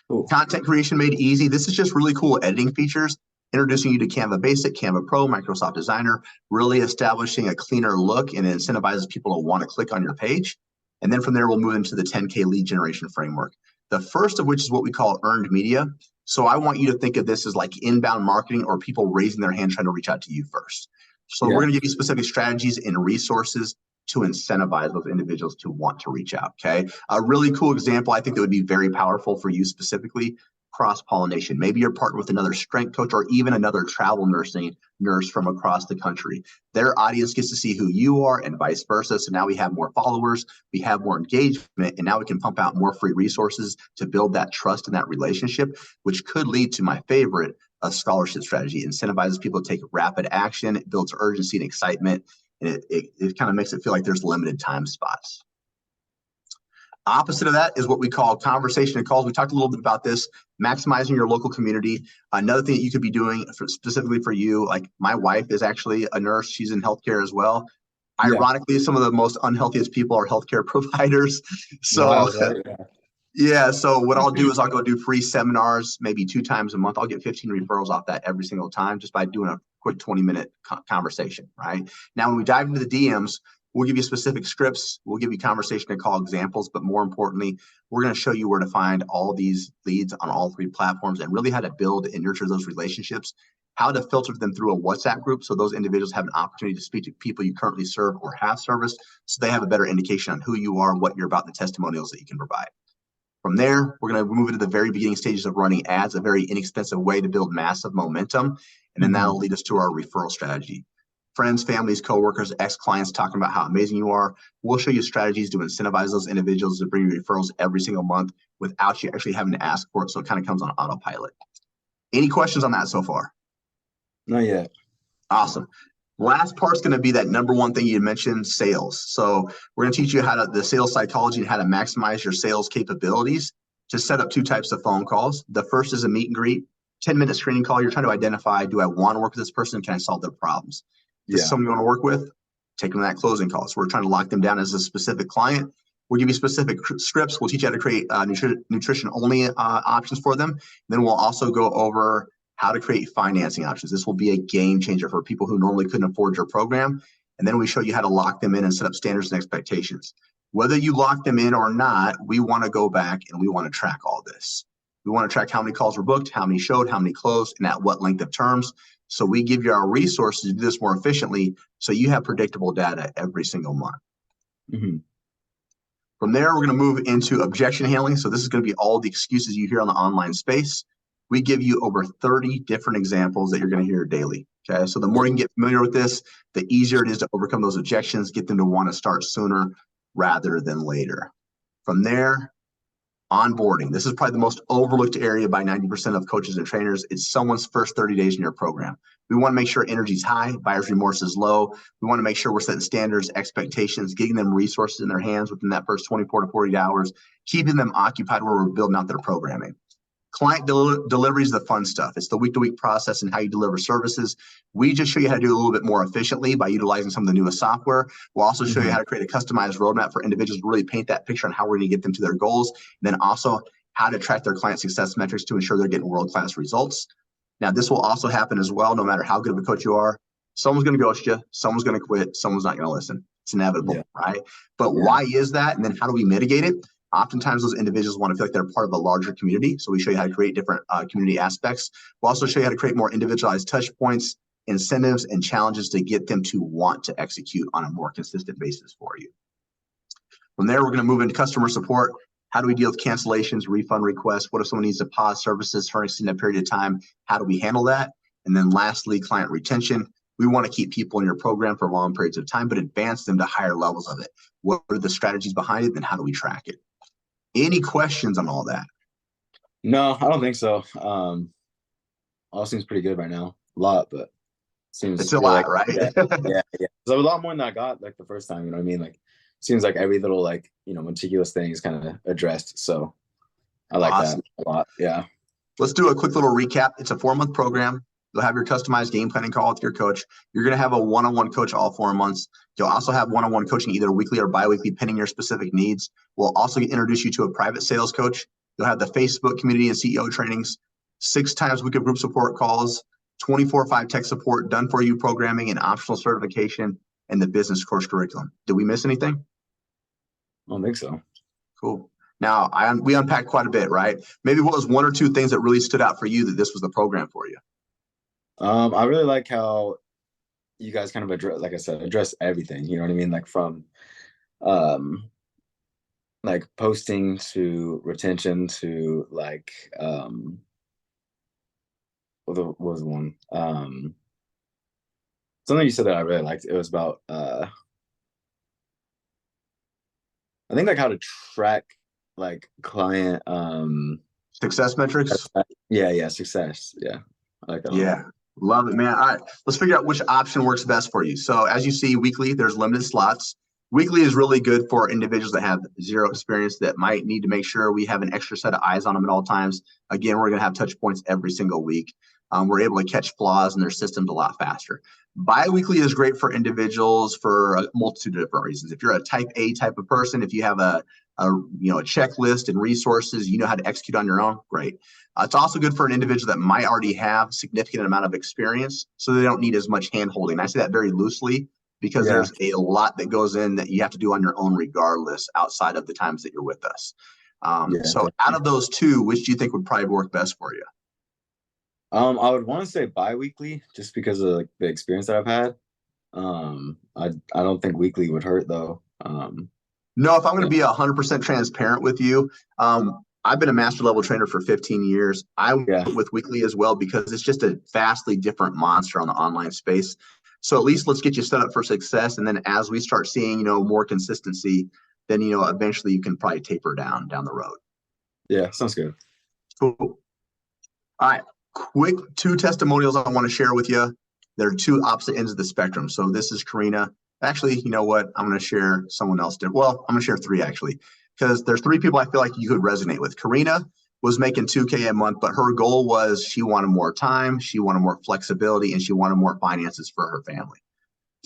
[SPEAKER 2] Cool. Content creation made easy. This is just really cool editing features, introducing you to Canva Basic, Canva Pro, Microsoft Designer, really establishing a cleaner look, and it incentivizes people to want to click on your page. And then from there, we'll move into the 10K lead generation framework. The first of which is what we call earned media. So I want you to think of this as like inbound marketing or people raising their hand trying to reach out to you first. So we're going to give you specific strategies and resources to incentivize those individuals to want to reach out, okay? A really cool example, I think that would be very powerful for you specifically, cross-pollination. Maybe you're partnered with another strength coach or even another travel nurse from across the country. Their audience gets to see who you are and vice versa. So now we have more followers, we have more engagement, and now we can pump out more free resources to build that trust and that relationship, which could lead to my favorite, a scholarship strategy. It incentivizes people to take rapid action, it builds urgency and excitement, and it kind of makes it feel like there's limited time spots. Opposite of that is what we call conversation and calls. We talked a little bit about this, maximizing your local community. Another thing that you could be doing specifically for you, like my wife is actually a nurse. She's in healthcare as well. Ironically, some of the most unhealthiest people are healthcare providers. So so what I'll do is I'll go do free seminars, maybe 2 times a month. I'll get 15 referrals off that every single time just by doing a quick 20-minute conversation, right? Now, when we dive into the DMs, we'll give you specific scripts. We'll give you conversation and call examples, but more importantly, we're going to show you where to find all these leads on all 3 platforms and really how to build and nurture those relationships, how to filter them through a WhatsApp group so those individuals have an opportunity to speak to people you currently serve or have serviced so they have a better indication on who you are, what you're about, the testimonials that you can provide. From there, we're going to move into the very beginning stages of running ads, a very inexpensive way to build massive momentum, and then that'll lead us to our referral strategy. Friends, families, coworkers, ex-clients talking about how amazing you are. We'll show you strategies to incentivize those individuals to bring you referrals every single month without you actually having to ask for it, so it kind of comes on autopilot. Any questions on that so far?
[SPEAKER 1] Not yet.
[SPEAKER 2] Awesome. Last part's going to be that number one thing you mentioned, sales. So we're going to teach you the sales psychology and how to maximize your sales capabilities to set up 2 types of phone calls. The first is a meet and greet, 10-minute screening call. You're trying to identify, do I want to work with this person? Can I solve their problems? This is someone you want to work with, take them to that closing call. So we're trying to lock them down as a specific client. We'll give you specific scripts. We'll teach you how to create nutrition-only options for them. Then we'll also go over how to create financing options. This will be a game changer for people who normally couldn't afford your program. And then we show you how to lock them in and set up standards and expectations. Whether you lock them in or not, we want to go back and we want to track all this. We want to track how many calls were booked, how many showed, how many closed, and at what length of terms. So we give you our resources to do this more efficiently, so you have predictable data every single month.
[SPEAKER 1] Mm-hmm.
[SPEAKER 2] From there, we're going to move into objection handling. So this is going to be all the excuses you hear on the online space. We give you over 30 different examples that you're going to hear daily. Okay, so the more you can get familiar with this, the easier it is to overcome those objections, get them to want to start sooner rather than later. From there, onboarding. This is probably the most overlooked area by 90% of coaches and trainers. It's someone's first 30 days in your program. We want to make sure energy's high, buyer's remorse is low. We want to make sure we're setting standards, expectations, getting them resources in their hands within that first 24 to 48 hours, keeping them occupied where we're building out their programming. Client delivery is the fun stuff. It's the week-to-week process and how you deliver services. We just show you how to do it a little bit more efficiently by utilizing some of the newest software. We'll also show you how to create a customized roadmap for individuals to really paint that picture on how we're going to get them to their goals. And then also how to track their client success metrics to ensure they're getting world-class results. Now, this will also happen as well, no matter how good of a coach you are. Someone's going to ghost you. Someone's going to quit. Someone's not going to listen. It's inevitable, right? But why is that? And then how do we mitigate it? Oftentimes, those individuals want to feel like they're part of a larger community. So we show you how to create different community aspects. We'll also show you how to create more individualized touch points, incentives, and challenges to get them to want to execute on a more consistent basis for you. From there, we're going to move into customer support. How do we deal with cancellations, refund requests? What if someone needs to pause services for an extended period of time? How do we handle that? And then lastly, client retention. We want to keep people in your program for long periods of time, but advance them to higher levels of it. What are the strategies behind it, and how do we track it? Any questions on all that?
[SPEAKER 1] No, I don't think so. All seems pretty good right now. A lot, but seems
[SPEAKER 2] it's a lot, right?
[SPEAKER 1] Yeah. So a lot more than I got like the first time. You know what I mean? Like, seems like every little like meticulous thing is kind of addressed. So I like that a lot. Yeah.
[SPEAKER 2] Let's do a quick little recap. It's a 4-month program. You'll have your customized game planning call with your coach. You're going to have a one-on-one coach all 4 months. You'll also have one-on-one coaching either weekly or bi-weekly, pending your specific needs. We'll also introduce you to a private sales coach. You'll have the Facebook community and CEO trainings, 6 times a week of group support calls, 24/5 tech support, done for you programming, and optional certification, and the business course curriculum. Did we miss anything?
[SPEAKER 1] I don't think so.
[SPEAKER 2] Cool. Now, we unpacked quite a bit, right? Maybe what was 1 or 2 things that really stood out for you that this was the program for you?
[SPEAKER 1] I really like how you guys kind of address everything. You know what I mean? Like from like posting to retention to like what was one? Something you said that I really liked. It was about I think like how to track like client
[SPEAKER 2] success metrics.
[SPEAKER 1] Yeah, success. Yeah. I like that.
[SPEAKER 2] Yeah. Love it, man. All right, let's figure out which option works best for you. So as you see, weekly, there's limited slots. Weekly is really good for individuals that have zero experience that might need to make sure we have an extra set of eyes on them at all times. Again, we're going to have touch points every single week. We're able to catch flaws in their systems a lot faster. Bi-weekly is great for individuals for a multitude of different reasons. If you're a type A type of person, if you have a checklist and resources, you know how to execute on your own, great. It's also good for an individual that might already have significant amount of experience, so they don't need as much hand-holding. I say that very loosely because there's a lot that goes in that you have to do on your own regardless outside of the times that you're with us. So out of those 2, which do you think would probably work best for you?
[SPEAKER 1] I would want to say bi-weekly just because of like, the experience that I've had. I don't think weekly would hurt though.
[SPEAKER 2] No, if I'm going to be 100% transparent with you, I've been a master level trainer for 15 years. I went with weekly as well because it's just a vastly different monster on the online space. So at least let's get you set up for success. And then as we start seeing, more consistency, then, eventually you can probably taper down the road.
[SPEAKER 1] Yeah, sounds good.
[SPEAKER 2] Cool. All right. Quick 2 testimonials I want to share with you. There are 2 opposite ends of the spectrum. So this is Karina. Actually, you know what? I'm going to share someone else. Well, I'm going to share 3 actually, because there's 3 people I feel like you could resonate with. Karina was making $2K a month, but her goal was she wanted more time, she wanted more flexibility, and she wanted more finances for her family.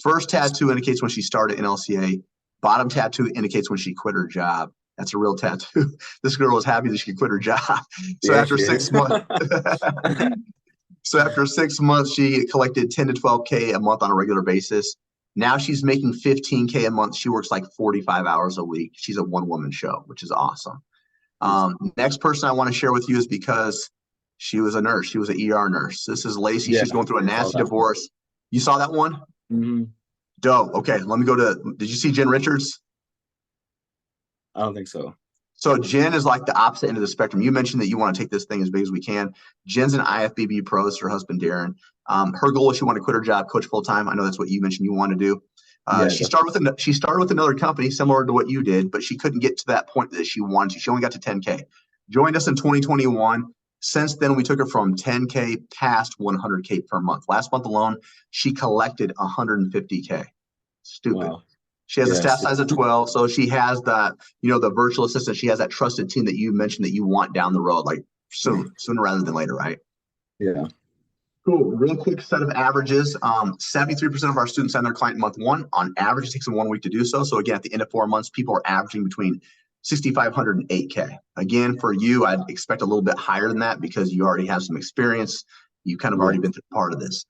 [SPEAKER 2] First tattoo indicates when she started NLCA. Bottom tattoo indicates when she quit her job. That's a real tattoo. This girl was happy that she could quit her job. So after 6 months, after 6 months, she collected 10 to 12K a month on a regular basis. Now she's making 15K a month. She works like 45 hours a week. She's a one-woman show, which is awesome. Next person I want to share with you is because She was a nurse. She was an ER nurse. This is Lacey.
[SPEAKER 1] Yeah,
[SPEAKER 2] She's going through a
[SPEAKER 1] I saw
[SPEAKER 2] nasty
[SPEAKER 1] that.
[SPEAKER 2] divorce. You saw that one?
[SPEAKER 1] Hmm.
[SPEAKER 2] Dope. Okay, let me go to. Did you see Jen Richards?
[SPEAKER 1] I don't think so.
[SPEAKER 2] So Jen is like the opposite end of the spectrum. You mentioned that you want to take this thing as big as we can. Jen's an IFBB pro. It's her husband Darren. Her goal is she want to quit her job, coach full time. I know that's what you mentioned you want to do.
[SPEAKER 1] Yeah,
[SPEAKER 2] She started with another company similar to what you did, but she couldn't get to that point that she wanted to. She only got to 10K. Joined us in 2021. Since then, we took her from 10K past 100K per month. Last month alone, she collected 150K. Stupid.
[SPEAKER 1] wow.
[SPEAKER 2] She has a
[SPEAKER 1] Yeah,
[SPEAKER 2] staff size of 12, so she has that, the virtual assistant. She has that trusted team that you mentioned that you want down the road, like sooner rather than later, right?
[SPEAKER 1] yeah,
[SPEAKER 2] Cool. Real quick set of averages. 73% of our students sign their client in month one. On average, it takes them 1 week to do so. So again, at the end of 4 months, people are averaging between 6,500 and 8K. Again, for you, I'd expect a little bit higher than that because you already have some experience. You've kind of
[SPEAKER 1] yeah,
[SPEAKER 2] already been through part of this.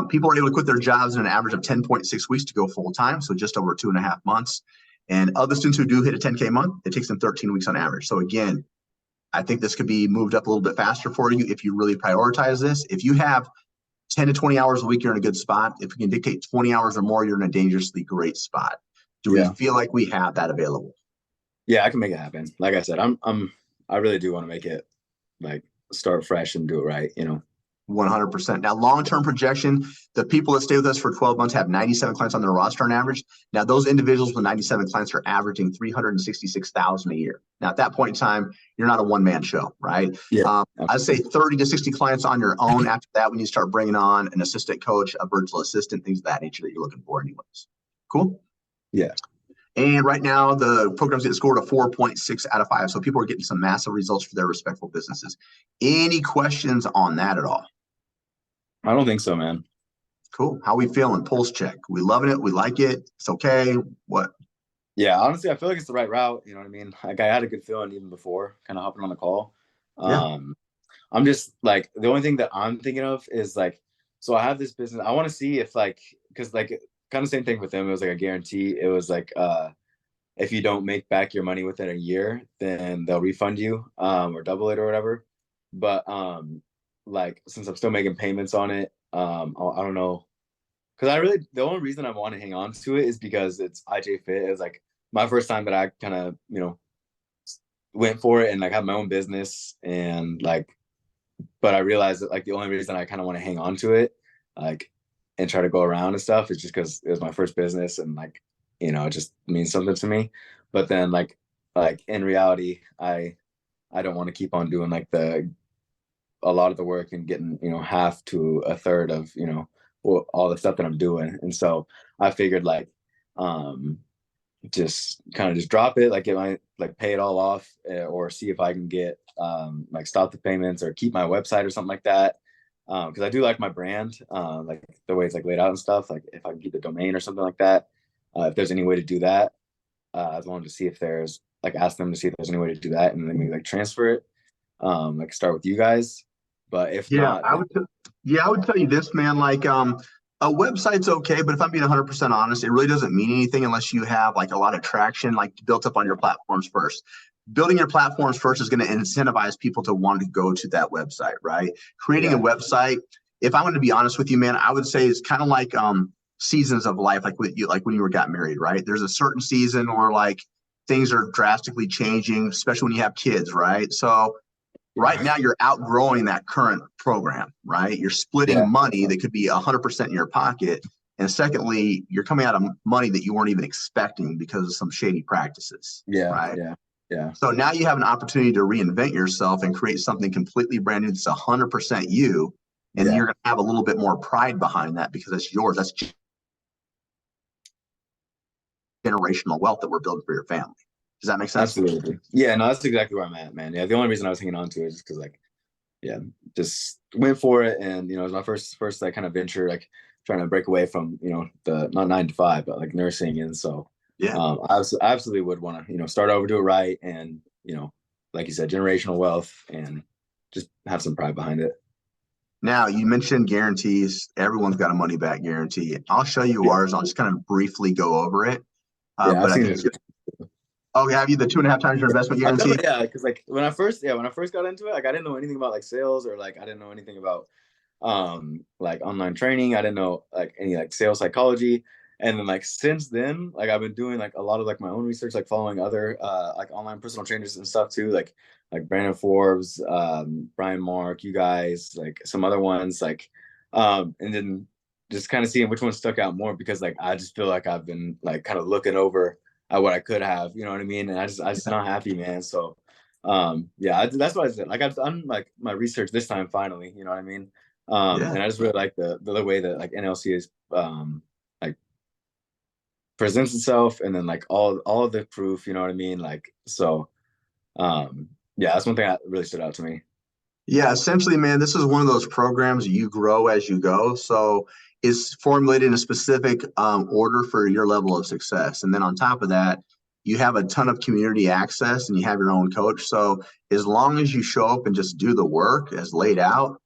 [SPEAKER 2] People are able to quit their jobs in an average of 10.6 weeks to go full time, so just over 2.5 months. And of the students who do hit a 10K month, it takes them 13 weeks on average. So again, I think this could be moved up a little bit faster for you if you really prioritize this. If you have 10 to 20 hours a week, you're in a good spot. If you can dictate 20 hours or more, you're in a dangerously great spot. Do we
[SPEAKER 1] yeah.
[SPEAKER 2] feel like we have that available?
[SPEAKER 1] Yeah, I can make it happen. Like I said, I really do want to make it like start fresh and do it right,
[SPEAKER 2] 100%. Now, long-term projection, the people that stay with us for 12 months have 97 clients on their roster on average. Now, those individuals with 97 clients are averaging 366,000 a year. Now, at that point in time, you're not a one-man show, right?
[SPEAKER 1] Yeah.
[SPEAKER 2] I'd say 30 to 60 clients on your own. After that, when you start bringing on an assistant coach, a virtual assistant, things of that nature that you're looking for anyways. Cool?
[SPEAKER 1] Yeah.
[SPEAKER 2] And right now, the program's getting scored a 4.6 out of 5. So people are getting some massive results for their respectful businesses. Any questions on that at all?
[SPEAKER 1] I don't think so, man.
[SPEAKER 2] Cool. How we feeling? Pulse check. We loving it. We like it. It's okay. What?
[SPEAKER 1] Yeah, honestly, I feel like it's the right route. You know what I mean? Like I had a good feeling even before kind of hopping on the call.
[SPEAKER 2] Yeah.
[SPEAKER 1] I'm just like the only thing that I'm thinking of is like, so I have this business. I want to see if like, because like kind of same thing with them. It was like a guarantee. It was like, if you don't make back your money within a year, then they'll refund you, or double it or whatever. But like since I'm still making payments on it, I don't know, because the only reason I want to hang on to it is because it's IJ Fit. It was like my first time that I kind of went for it and like have my own business and like, but I realized that like the only reason I kind of want to hang on to it, like, and try to go around and stuff is just because it was my first business and like, it just means something to me. But then like in reality, I don't want to keep on doing like a lot of the work and getting, half to a third of, all the stuff that I'm doing. And so I figured like, just kind of just drop it, like get my like pay it all off, or see if I can get like stop the payments or keep my website or something like that. Because I do like my brand, like the way it's like laid out and stuff. Like if I can keep the domain or something like that, if there's any way to do that, I wanted to see if there's like ask them to see if there's any way to do that and then maybe like transfer it, like start with you guys. But if
[SPEAKER 2] Yeah,
[SPEAKER 1] not,
[SPEAKER 2] I
[SPEAKER 1] then
[SPEAKER 2] would. Yeah, I would tell you this, man. Like, a website's okay, but if I'm being 100% honest, it really doesn't mean anything unless you have like a lot of traction, like built up on your platforms first. Building your platforms first is going to incentivize people to want to go to that website, right? Creating a
[SPEAKER 1] yeah,
[SPEAKER 2] website, if I want to be honest with you, man, I would say it's kind of like seasons of life, like with you, like when you got married, right? There's a certain season where like things are drastically changing, especially when you have kids, right? So right
[SPEAKER 1] yeah,
[SPEAKER 2] now you're outgrowing that current program, right? You're splitting
[SPEAKER 1] yeah,
[SPEAKER 2] money that could be 100% in your pocket. And secondly, you're coming out of money that you weren't even expecting because of some shady practices,
[SPEAKER 1] yeah,
[SPEAKER 2] right?
[SPEAKER 1] yeah, yeah,
[SPEAKER 2] So now you have an opportunity to reinvent yourself and create something completely brand new that's 100% you. And
[SPEAKER 1] yeah.
[SPEAKER 2] you're going to have a little bit more pride behind that because it's yours. That's generational wealth that we're building for your family. Does that make sense?
[SPEAKER 1] Absolutely. Yeah, no, that's exactly where I'm at, man. Yeah, the only reason I was hanging on to it is just because like, yeah, just went for it, and it was my first like kind of venture, like trying to break away from the not 9 to 5, but like nursing, and so
[SPEAKER 2] Yeah.
[SPEAKER 1] I absolutely would want to start over, do it right, and like you said, generational wealth, and just have some pride behind it.
[SPEAKER 2] Now, you mentioned guarantees. Everyone's got a money back guarantee. I'll show you
[SPEAKER 1] Yeah,
[SPEAKER 2] ours. I'll just kind of briefly go over it.
[SPEAKER 1] yeah,
[SPEAKER 2] But
[SPEAKER 1] I've
[SPEAKER 2] I
[SPEAKER 1] seen
[SPEAKER 2] think
[SPEAKER 1] it.
[SPEAKER 2] Oh, have you the 2.5 times your investment
[SPEAKER 1] I
[SPEAKER 2] guarantee?
[SPEAKER 1] definitely, yeah, because like when I first got into it, like I didn't know anything about like sales, or like I didn't know anything about like online training. I didn't know like any like sales psychology. And then like since then, like I've been doing like a lot of like my own research, like following other like online personal trainers and stuff too, like Brandon Forbes, Brian Mark, you guys, like some other ones, like and then just kind of seeing which one stuck out more, because like I just feel like I've been like kind of looking over at what I could have, you know what I mean? And I just not happy, man. So yeah, that's what I said. Like I've done like my research this time finally, you know what I mean?
[SPEAKER 2] Yeah.
[SPEAKER 1] And I just really like the way that like NLC is like presents itself, and then like all of the proof, you know what I mean? Like so yeah, that's one thing that really stood out to me.
[SPEAKER 2] Yeah, essentially, man, this is one of those programs you grow as you go. So it's formulated in a specific order for your level of success. And then on top of that, you have a ton of community access and you have your own coach. So as long as you show up and just do the work as laid out,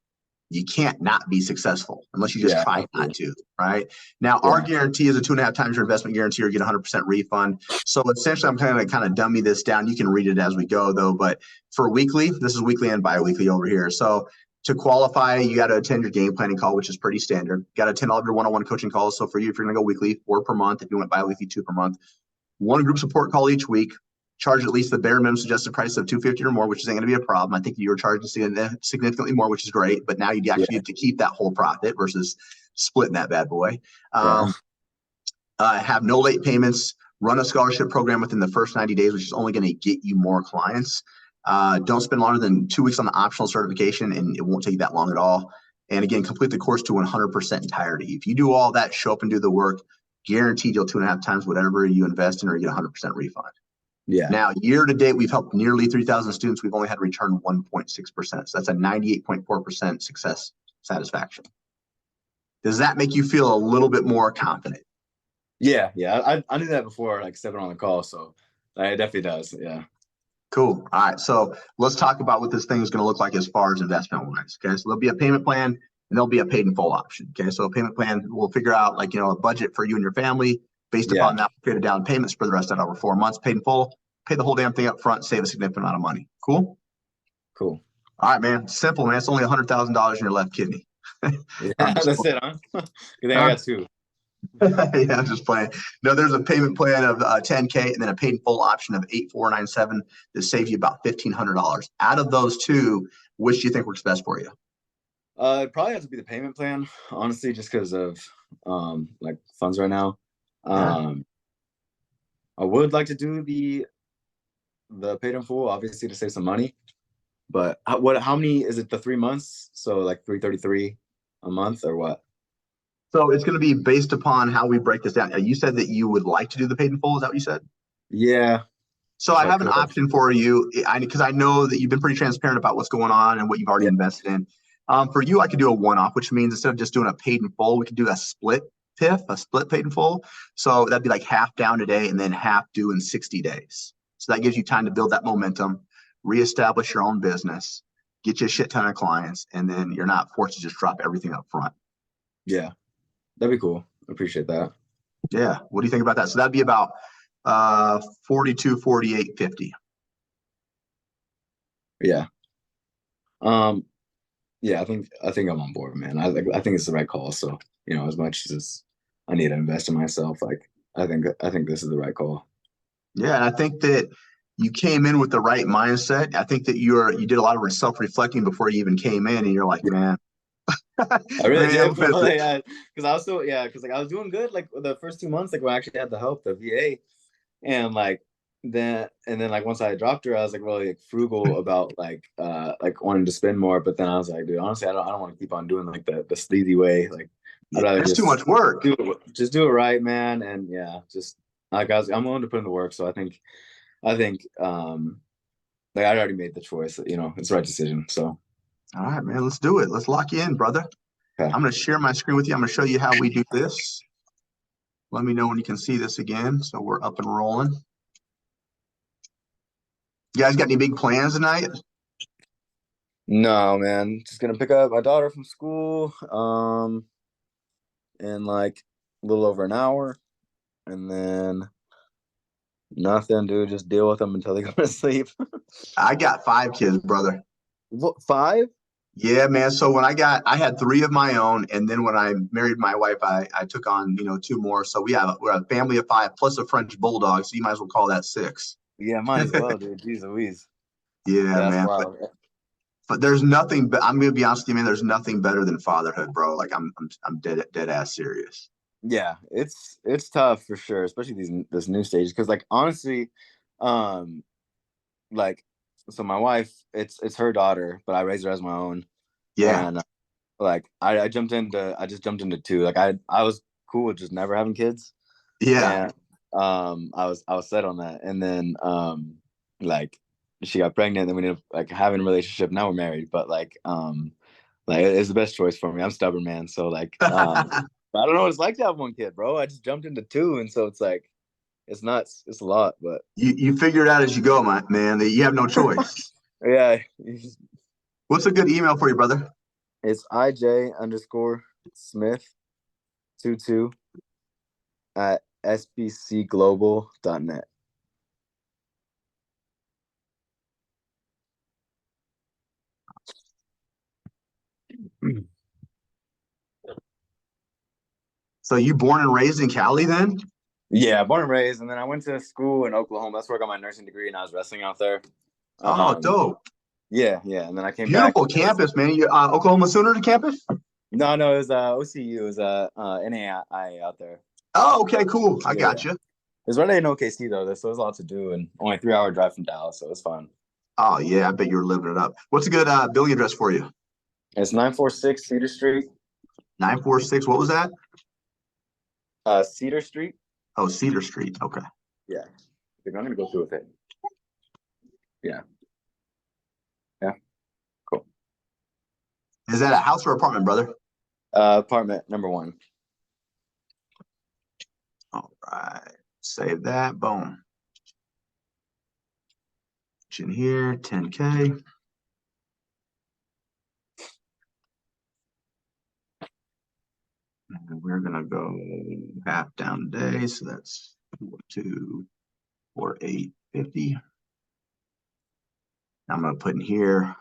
[SPEAKER 2] you can't not be successful unless you just
[SPEAKER 1] Yeah,
[SPEAKER 2] try not
[SPEAKER 1] absolutely.
[SPEAKER 2] to, right? Now, our
[SPEAKER 1] Yeah,
[SPEAKER 2] guarantee is a 2.5 times your investment guarantee, or you get 100% refund. So essentially, I'm kind of dummy this down. You can read it as we go, though. But for weekly, this is weekly and bi-weekly over here. So to qualify, you got to attend your game planning call, which is pretty standard. Got to attend all of your one-on-one coaching calls. So for you, if you're going to go weekly, 4 per month. If you went bi-weekly, 2 per month. One group support call each week. Charge at least the bare minimum suggested price of 250 or more, which isn't going to be a problem. I think you were charging significantly more, which is great. But now you actually
[SPEAKER 1] yeah,
[SPEAKER 2] get to keep that whole profit versus splitting that bad boy.
[SPEAKER 1] yeah,
[SPEAKER 2] Um, have no late payments. Run a scholarship program within the first 90 days, which is only going to get you more clients. Don't spend longer than 2 weeks on the optional certification, and it won't take that long at all. And again, complete the course to 100% entirety. If you do all that, show up and do the work, guaranteed you'll 2.5 times whatever you invest in, or you get 100% refund.
[SPEAKER 1] yeah.
[SPEAKER 2] Now, year to date, we've helped nearly 3,000 students. We've only had return 1.6%. So that's a 98.4% success satisfaction. Does that make you feel a little bit more confident?
[SPEAKER 1] Yeah, yeah. I knew that before, like stepping on the call, so it definitely does. Yeah,
[SPEAKER 2] Cool. All right. So let's talk about what this thing is going to look like as far as investment wise. Okay. So there'll be a payment plan and there'll be a paid in full option. Okay. So a payment plan, we'll figure out like, a budget for you and your family based
[SPEAKER 1] yeah.
[SPEAKER 2] upon that, create a down payments for the rest of that over 4 months, paid in full, pay the whole damn thing up front, save a significant amount of money. Cool.
[SPEAKER 1] Cool.
[SPEAKER 2] All right, man. Simple, man. It's only $100,000 in your left kidney.
[SPEAKER 1] Yeah,
[SPEAKER 2] I'm just
[SPEAKER 1] that's it, huh? Good thing I
[SPEAKER 2] huh?
[SPEAKER 1] got two.
[SPEAKER 2] Yeah, I'm just playing. No, there's a payment plan of 10K and then a paid in full option of 8497 that saves you about $1,500. Out of those two, which do you think works best for you?
[SPEAKER 1] It probably has to be the payment plan, honestly, just because of like funds right now.
[SPEAKER 2] Yeah.
[SPEAKER 1] Um, I would like to do the paid in full, obviously, to save some money. But how many is it? The 3 months, so like 333 a month, or what?
[SPEAKER 2] So it's going to be based upon how we break this down. You said that you would like to do the paid in full. Is that what you said?
[SPEAKER 1] Yeah,
[SPEAKER 2] So
[SPEAKER 1] if
[SPEAKER 2] I
[SPEAKER 1] I
[SPEAKER 2] have an
[SPEAKER 1] could.
[SPEAKER 2] option for you, because I know that you've been pretty transparent about what's going on and what you've already
[SPEAKER 1] Yeah,
[SPEAKER 2] invested in. For you, I could do a one-off, which means instead of just doing a paid in full, we could do a split PIF, a split paid in full. So that'd be like half down today and then half due in 60 days. So that gives you time to build that momentum, reestablish your own business, get you a shit ton of clients, and then you're not forced to just drop everything up front.
[SPEAKER 1] yeah, that'd be cool. Appreciate that.
[SPEAKER 2] Yeah. What do you think about that? So that'd be about 42, 48, 50.
[SPEAKER 1] Yeah. Um, yeah, I think I'm on board, man. I think it's the right call. So, as much as I need to invest in myself, like I think this is the right call.
[SPEAKER 2] Yeah, and I think that you came in with the right mindset. I think that you did a lot of self-reflecting before you even came in, and you're like, man,
[SPEAKER 1] I really
[SPEAKER 2] maybe I'm
[SPEAKER 1] did, bro.
[SPEAKER 2] missing.
[SPEAKER 1] Yeah, because I was so yeah, because like I was doing good like the first 2 months, like when I actually had the help, the VA, and like then like once I dropped her, I was like really like frugal about like wanting to spend more. But then I was like, dude, honestly, I don't want to keep on doing like the sleazy way. Like I'd
[SPEAKER 2] Yeah,
[SPEAKER 1] rather
[SPEAKER 2] that's too much work.
[SPEAKER 1] do it right, man. And yeah, just like I'm willing to put in the work. So I think like I already made the choice. It's the right decision. So
[SPEAKER 2] All right, man, let's do it. Let's lock you in, brother.
[SPEAKER 1] okay.
[SPEAKER 2] I'm going to share my screen with you. I'm going to show you how we do this. Let me know when you can see this again. So we're up and rolling. You guys got any big plans tonight?
[SPEAKER 1] No, man. Just gonna pick up my daughter from school, in like a little over an hour, and then Nothing, dude. Just deal with them until they go to sleep.
[SPEAKER 2] I got 5 kids, brother.
[SPEAKER 1] What, five?
[SPEAKER 2] Yeah, man. So I had 3 of my own, and then when I married my wife, I took on 2 more. So we're a family of 5 plus a French bulldog. So you might as well call that 6.
[SPEAKER 1] Yeah, might as well, dude. Jeez Louise.
[SPEAKER 2] Yeah,
[SPEAKER 1] Yeah, that's
[SPEAKER 2] man.
[SPEAKER 1] wild.
[SPEAKER 2] But there's nothing. But I'm gonna be honest with you, man. There's nothing better than fatherhood, bro. Like I'm dead ass serious.
[SPEAKER 1] Yeah, it's tough for sure, especially this new stage. Because like honestly, um, like so my wife, it's her daughter, but I raised her as my own,
[SPEAKER 2] Yeah,
[SPEAKER 1] and like I just jumped into two. Like I was cool with just never having kids,
[SPEAKER 2] yeah.
[SPEAKER 1] and I was set on that, and then like she got pregnant, and then we ended up like having a relationship. Now we're married, but like it's the best choice for me. I'm stubborn, man, so like I don't know what it's like to have one kid, bro. I just jumped into two, and so it's like it's nuts. It's a lot, but
[SPEAKER 2] You figure it out as you go, man. That you have no choice.
[SPEAKER 1] yeah,
[SPEAKER 2] What's a good email for you, brother?
[SPEAKER 1] it's IJ_Smith 22 at sbcglobal.net.
[SPEAKER 2] So you born and raised in Cali, then?
[SPEAKER 1] Yeah, born and raised, and then I went to school in Oklahoma. That's where I got my nursing degree, and I was wrestling out there.
[SPEAKER 2] Oh,
[SPEAKER 1] Um,
[SPEAKER 2] dope.
[SPEAKER 1] yeah, yeah, and then I came back.
[SPEAKER 2] Beautiful campus, man. You Oklahoma Sooner campus?
[SPEAKER 1] No, it was OCU, it was NAI out there.
[SPEAKER 2] Oh, okay, cool. I
[SPEAKER 1] Yeah,
[SPEAKER 2] got
[SPEAKER 1] yeah.
[SPEAKER 2] you.
[SPEAKER 1] It's right in OKC though, so there's a lot to do, and only a 3 hour drive from Dallas, so it's fun.
[SPEAKER 2] Oh, yeah. I bet you were living it up. What's a good billing address for you?
[SPEAKER 1] It's 946 Cedar Street.
[SPEAKER 2] 946. What was that?
[SPEAKER 1] Cedar Street.
[SPEAKER 2] Oh, Cedar Street. Okay.
[SPEAKER 1] Yeah, I'm gonna go through with it. Yeah, yeah, cool.
[SPEAKER 2] Is that a house or apartment, brother?
[SPEAKER 1] Apartment number one.
[SPEAKER 2] All right. Save that. Boom. In here, 10K. And we're gonna go half down day, so that's 424850. I'm gonna put in here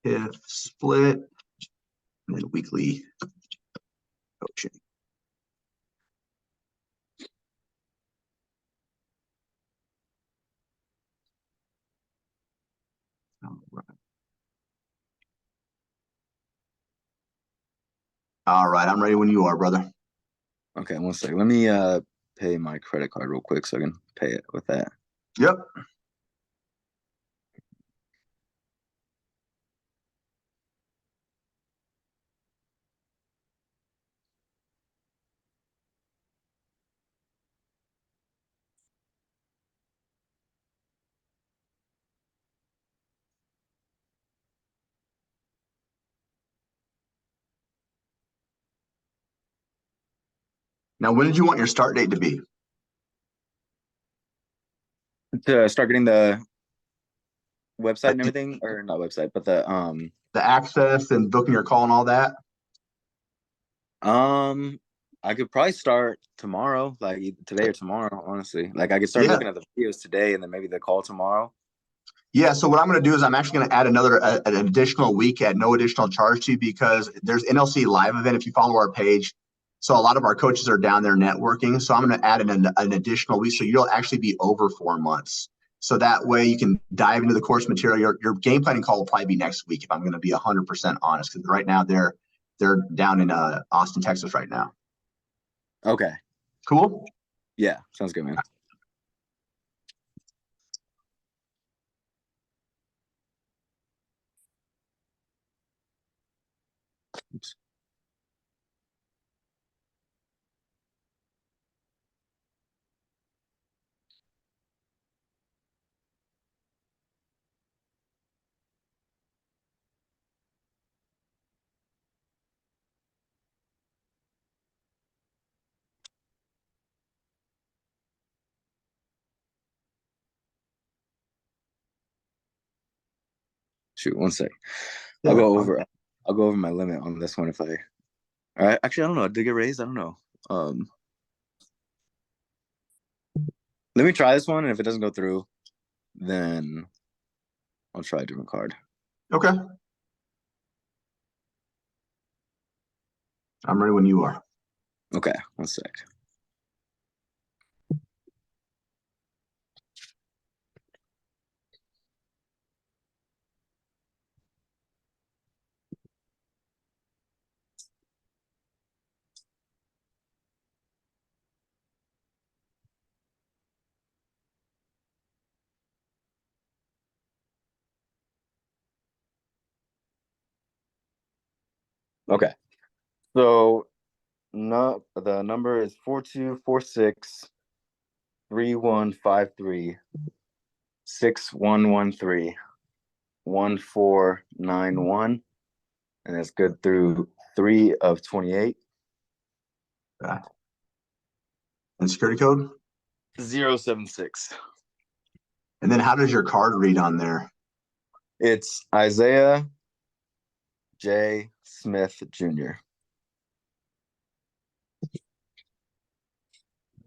[SPEAKER 2] if split and then weekly coaching. All right. All right, I'm ready when you are, brother.
[SPEAKER 1] Okay, one second. Let me pay my credit card real quick so I can pay it with that.
[SPEAKER 2] Yep. Now, when did you want your start date to be?
[SPEAKER 1] To start getting the website
[SPEAKER 2] Like
[SPEAKER 1] and everything, or not website, but the
[SPEAKER 2] the access and booking your call and all that?
[SPEAKER 1] um I could probably start tomorrow, like either today or tomorrow, honestly. Like I could start
[SPEAKER 2] Yeah.
[SPEAKER 1] looking at the videos today and then maybe the call tomorrow.
[SPEAKER 2] Yeah. So what I'm going to do is I'm actually going to add an additional week at no additional charge to you because there's NLC live event if you follow our page. So a lot of our coaches are down there networking. So I'm going to add an additional week. So you'll actually be over 4 months. So that way you can dive into the course material. Your game planning call will probably be next week if I'm going to be 100% honest. Because right now they're down in Austin, Texas right now.
[SPEAKER 1] Okay.
[SPEAKER 2] Cool.
[SPEAKER 1] Yeah, sounds good, man. Oops. Shoot, one sec.
[SPEAKER 2] Yeah,
[SPEAKER 1] I'll
[SPEAKER 2] no
[SPEAKER 1] go
[SPEAKER 2] problem.
[SPEAKER 1] over I'll go over my limit on this one if I all right. Actually, I don't know. Did it get raised? I don't know. Let me try this one, and if it doesn't go through, then I'll try a different card.
[SPEAKER 2] Okay. I'm ready when you are.
[SPEAKER 1] Okay, one sec. Okay. So no, the number is 424631131491, and it's good through 3 of 28.
[SPEAKER 2] Okay. And security code?
[SPEAKER 1] 076.
[SPEAKER 2] And then how does your card read on there?
[SPEAKER 1] It's Isaiah J. Smith Jr.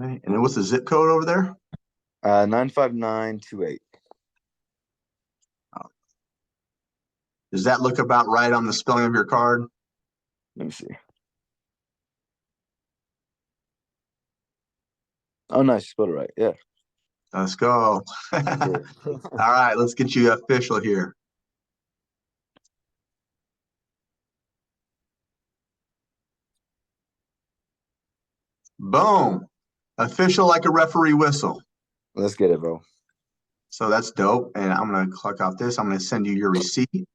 [SPEAKER 2] Okay. And then what's the zip code over there?
[SPEAKER 1] 95928.
[SPEAKER 2] Does that look about right on the spelling of your card?
[SPEAKER 1] Let me see. Oh, nice. You spelled it right. Yeah.
[SPEAKER 2] Let's go. All right, let's get you official here. Boom. Official like a referee whistle.
[SPEAKER 1] Let's get it, bro.
[SPEAKER 2] So that's dope. And I'm going to click off this. I'm going to send you your receipt.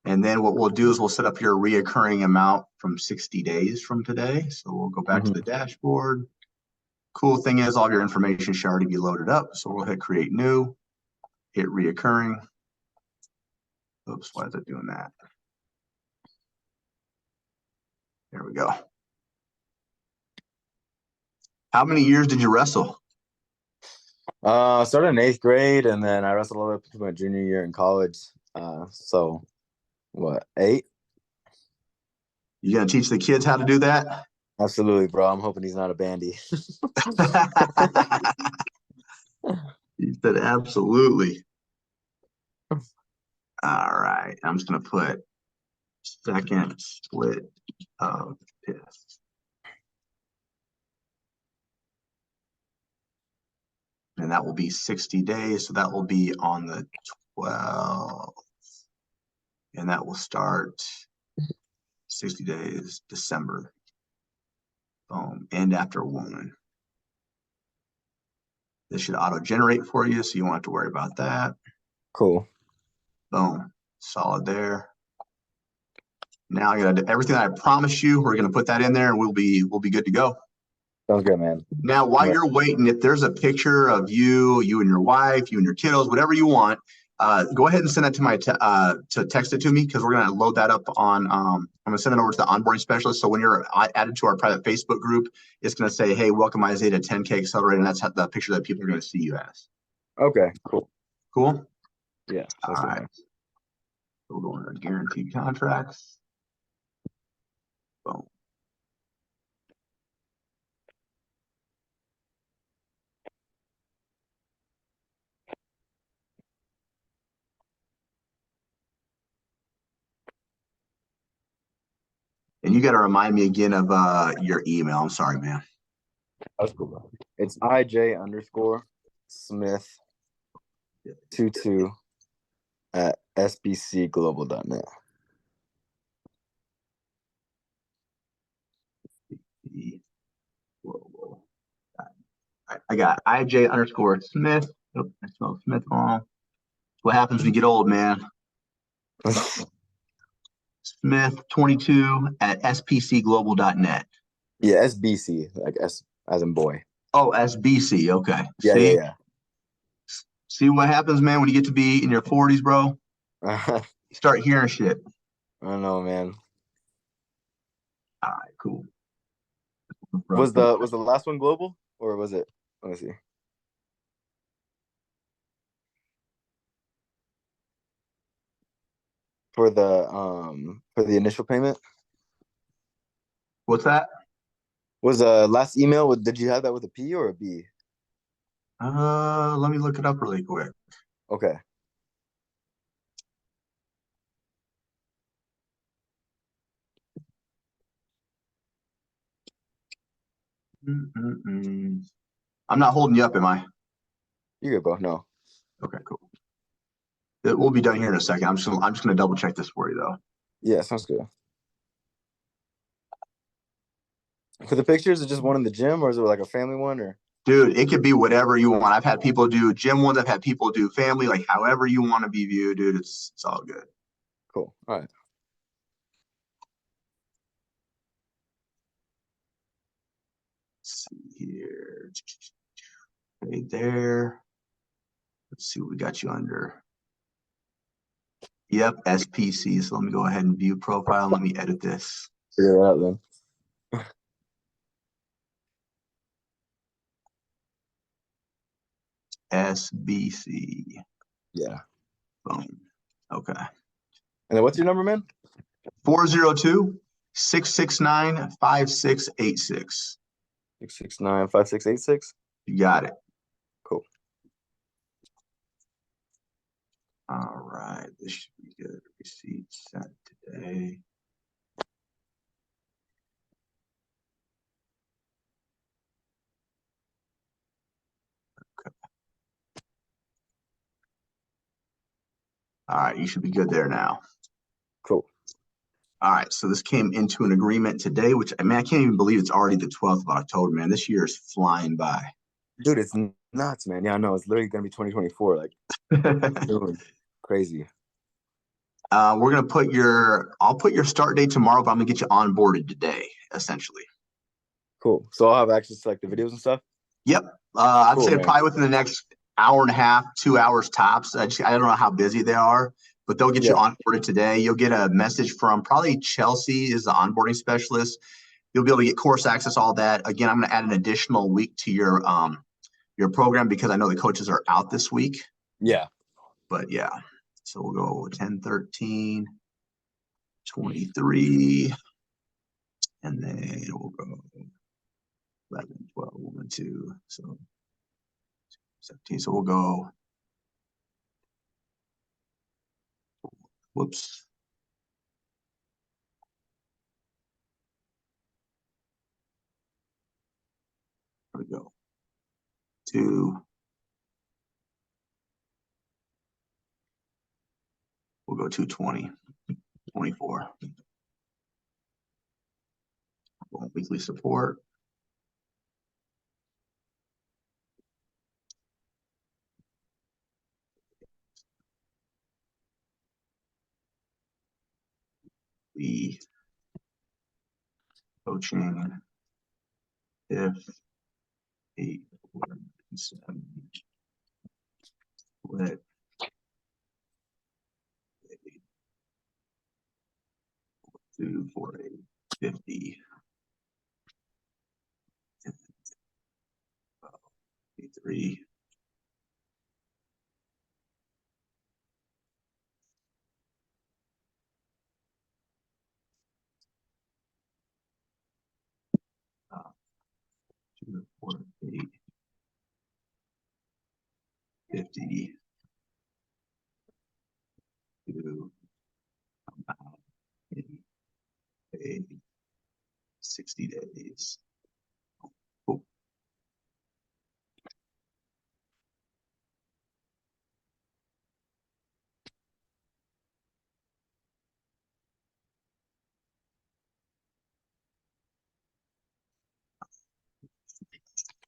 [SPEAKER 2] And then what we'll do is we'll set up your reoccurring amount from 60 days from today. So we'll go back to the dashboard. Cool thing is all your information should already be loaded up. So we'll hit create new, hit reoccurring. Oops, why is it doing that? There we go. How many years did you wrestle?
[SPEAKER 1] I started in 8th grade, and then I wrestled all the way up to my junior year in college. So what, 8?
[SPEAKER 2] You gonna teach the kids how to do that?
[SPEAKER 1] Absolutely, bro. I'm hoping he's not a bandy.
[SPEAKER 2] He said absolutely. All right. I'm just gonna put second split of piss. And that will be 60 days. So that will be on the 12th. And that will start 60 days, December. Boom. And after 1. This should auto-generate for you, so you won't have to worry about that.
[SPEAKER 1] Cool.
[SPEAKER 2] Boom. Solid there. Now I gotta do everything that I promised you. We're gonna put that in there and we'll be good to go.
[SPEAKER 1] Sounds good, man.
[SPEAKER 2] Now, while you're waiting, if there's a picture of you and your wife, you and your kiddos, whatever you want, go ahead and send that to my to text it to me, because we're gonna load that up on. I'm gonna send it over to the onboarding specialist. So when you're added to our private Facebook group, it's gonna say, "Hey, welcome Isaiah to 10K Accelerate," and that's the picture that people are gonna see you as.
[SPEAKER 1] Okay, cool.
[SPEAKER 2] Cool.
[SPEAKER 1] Yeah.
[SPEAKER 2] All right. We'll go into guaranteed contracts. Boom. And you got to remind me again of your email. I'm sorry, man.
[SPEAKER 1] That's cool, bro. It's IJ_Smith22@sbcglobal.net.
[SPEAKER 2] I got IJ_Smith. Oh, I spelled Smith wrong. What happens when you get old, man? Smith22@spcglobal.net.
[SPEAKER 1] Yeah, SBC, like S as in boy.
[SPEAKER 2] Oh, SBC. Okay.
[SPEAKER 1] Yeah,
[SPEAKER 2] See?
[SPEAKER 1] yeah,
[SPEAKER 2] See what happens, man, when you get to be in your 40s, bro?
[SPEAKER 1] yeah.
[SPEAKER 2] You start hearing shit.
[SPEAKER 1] I don't know, man.
[SPEAKER 2] All right, cool.
[SPEAKER 1] Was the last one global, or was it? Let me see. For the initial payment.
[SPEAKER 2] What's that?
[SPEAKER 1] Was last email with? Did you have that with a P or a B?
[SPEAKER 2] Let me look it up really quick.
[SPEAKER 1] Okay.
[SPEAKER 2] Mm-mm-mm. I'm not holding you up, am I?
[SPEAKER 1] You good, bro? No.
[SPEAKER 2] Okay, cool. We'll be done here in a second. I'm just gonna double check this for you though.
[SPEAKER 1] Yeah, sounds good. For the pictures, is just one in the gym, or is it like a family one, or?
[SPEAKER 2] Dude, it could be whatever you want. I've had people do gym ones. I've had people do family, like however you want to be viewed, dude. It's all good.
[SPEAKER 1] Cool. All right.
[SPEAKER 2] Let's see here. Right there. Let's see what we got you under. Yep, SPC. So let me go ahead and view profile. Let me edit this.
[SPEAKER 1] Figure it out then.
[SPEAKER 2] SBC.
[SPEAKER 1] Yeah.
[SPEAKER 2] Boom. Okay.
[SPEAKER 1] And then what's your number, man?
[SPEAKER 2] 402-669-5686.
[SPEAKER 1] 669-5686.
[SPEAKER 2] You got it.
[SPEAKER 1] Cool.
[SPEAKER 2] All right. This should be good. Receipt sent today. All right. You should be good there now.
[SPEAKER 1] Cool.
[SPEAKER 2] All right. So this came into an agreement today, which I mean, I can't even believe it's already the 12th of October, man. This year is flying by.
[SPEAKER 1] Dude, it's nuts, man. Yeah, I know. It's literally gonna be 2024. Like, dude, crazy.
[SPEAKER 2] We're gonna I'll put your start date tomorrow, but I'm gonna get you onboarded today, essentially.
[SPEAKER 1] Cool. So I'll have access to like the videos and stuff.
[SPEAKER 2] Yep. I'd
[SPEAKER 1] Cool,
[SPEAKER 2] say
[SPEAKER 1] man.
[SPEAKER 2] probably within the next hour and a half, 2 hours tops. I don't know how busy they are, but they'll get you
[SPEAKER 1] Yeah.
[SPEAKER 2] onboarded today. You'll get a message from probably Chelsea is the onboarding specialist. You'll be able to get course access, all that. Again, I'm going to add an additional week to your program because I know the coaches are out this week.
[SPEAKER 1] Yeah.
[SPEAKER 2] But yeah, so we'll go 10, 13, 23, and then we'll go 11, 12, 1, 2, so 17. So we'll go, whoops. There we go. 2, we'll go 220, 24. Weekly support. The coaching if 8 7 split 2 4 8 50 3 2 4 8 50 2 8 60 days. Cool.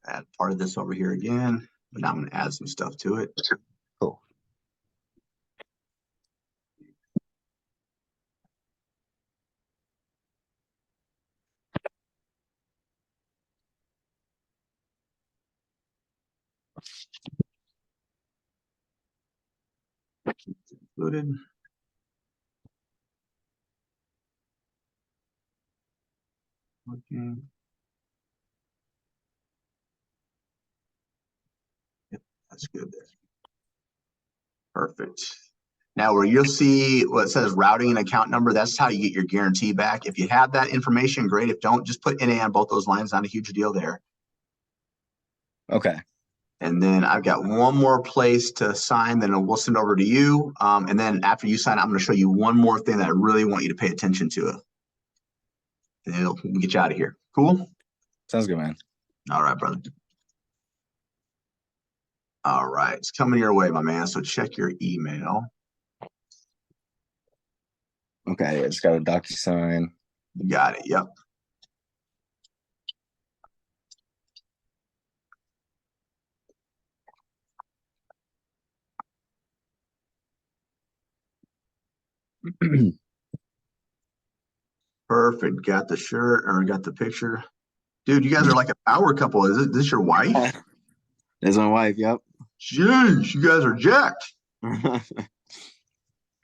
[SPEAKER 2] Add part of this over here again, but now I'm going to add some stuff to it.
[SPEAKER 1] Cool.
[SPEAKER 2] Included. Okay. Yep, that's good there. Perfect. Now, where you'll see what says routing and account number, that's how you get your guarantee back. If you have that information, great. If don't, just put NA on both those lines. Not a huge deal there.
[SPEAKER 1] Okay.
[SPEAKER 2] And then I've got one more place to sign, then we'll send over to you. And then after you sign, I'm going to show you one more thing that I really want you to pay attention to. And then we'll get you out of here. Cool?
[SPEAKER 1] Sounds good, man.
[SPEAKER 2] All right, brother. All right. It's coming your way, my man. So check your email.
[SPEAKER 1] Okay, I just got a DocuSign.
[SPEAKER 2] You got it. Yep. Perfect. Got the shirt or got the picture. Dude, you guys are like a power couple. Is this your wife?
[SPEAKER 1] That's my wife. Yep.
[SPEAKER 2] Jeez, you guys are jacked.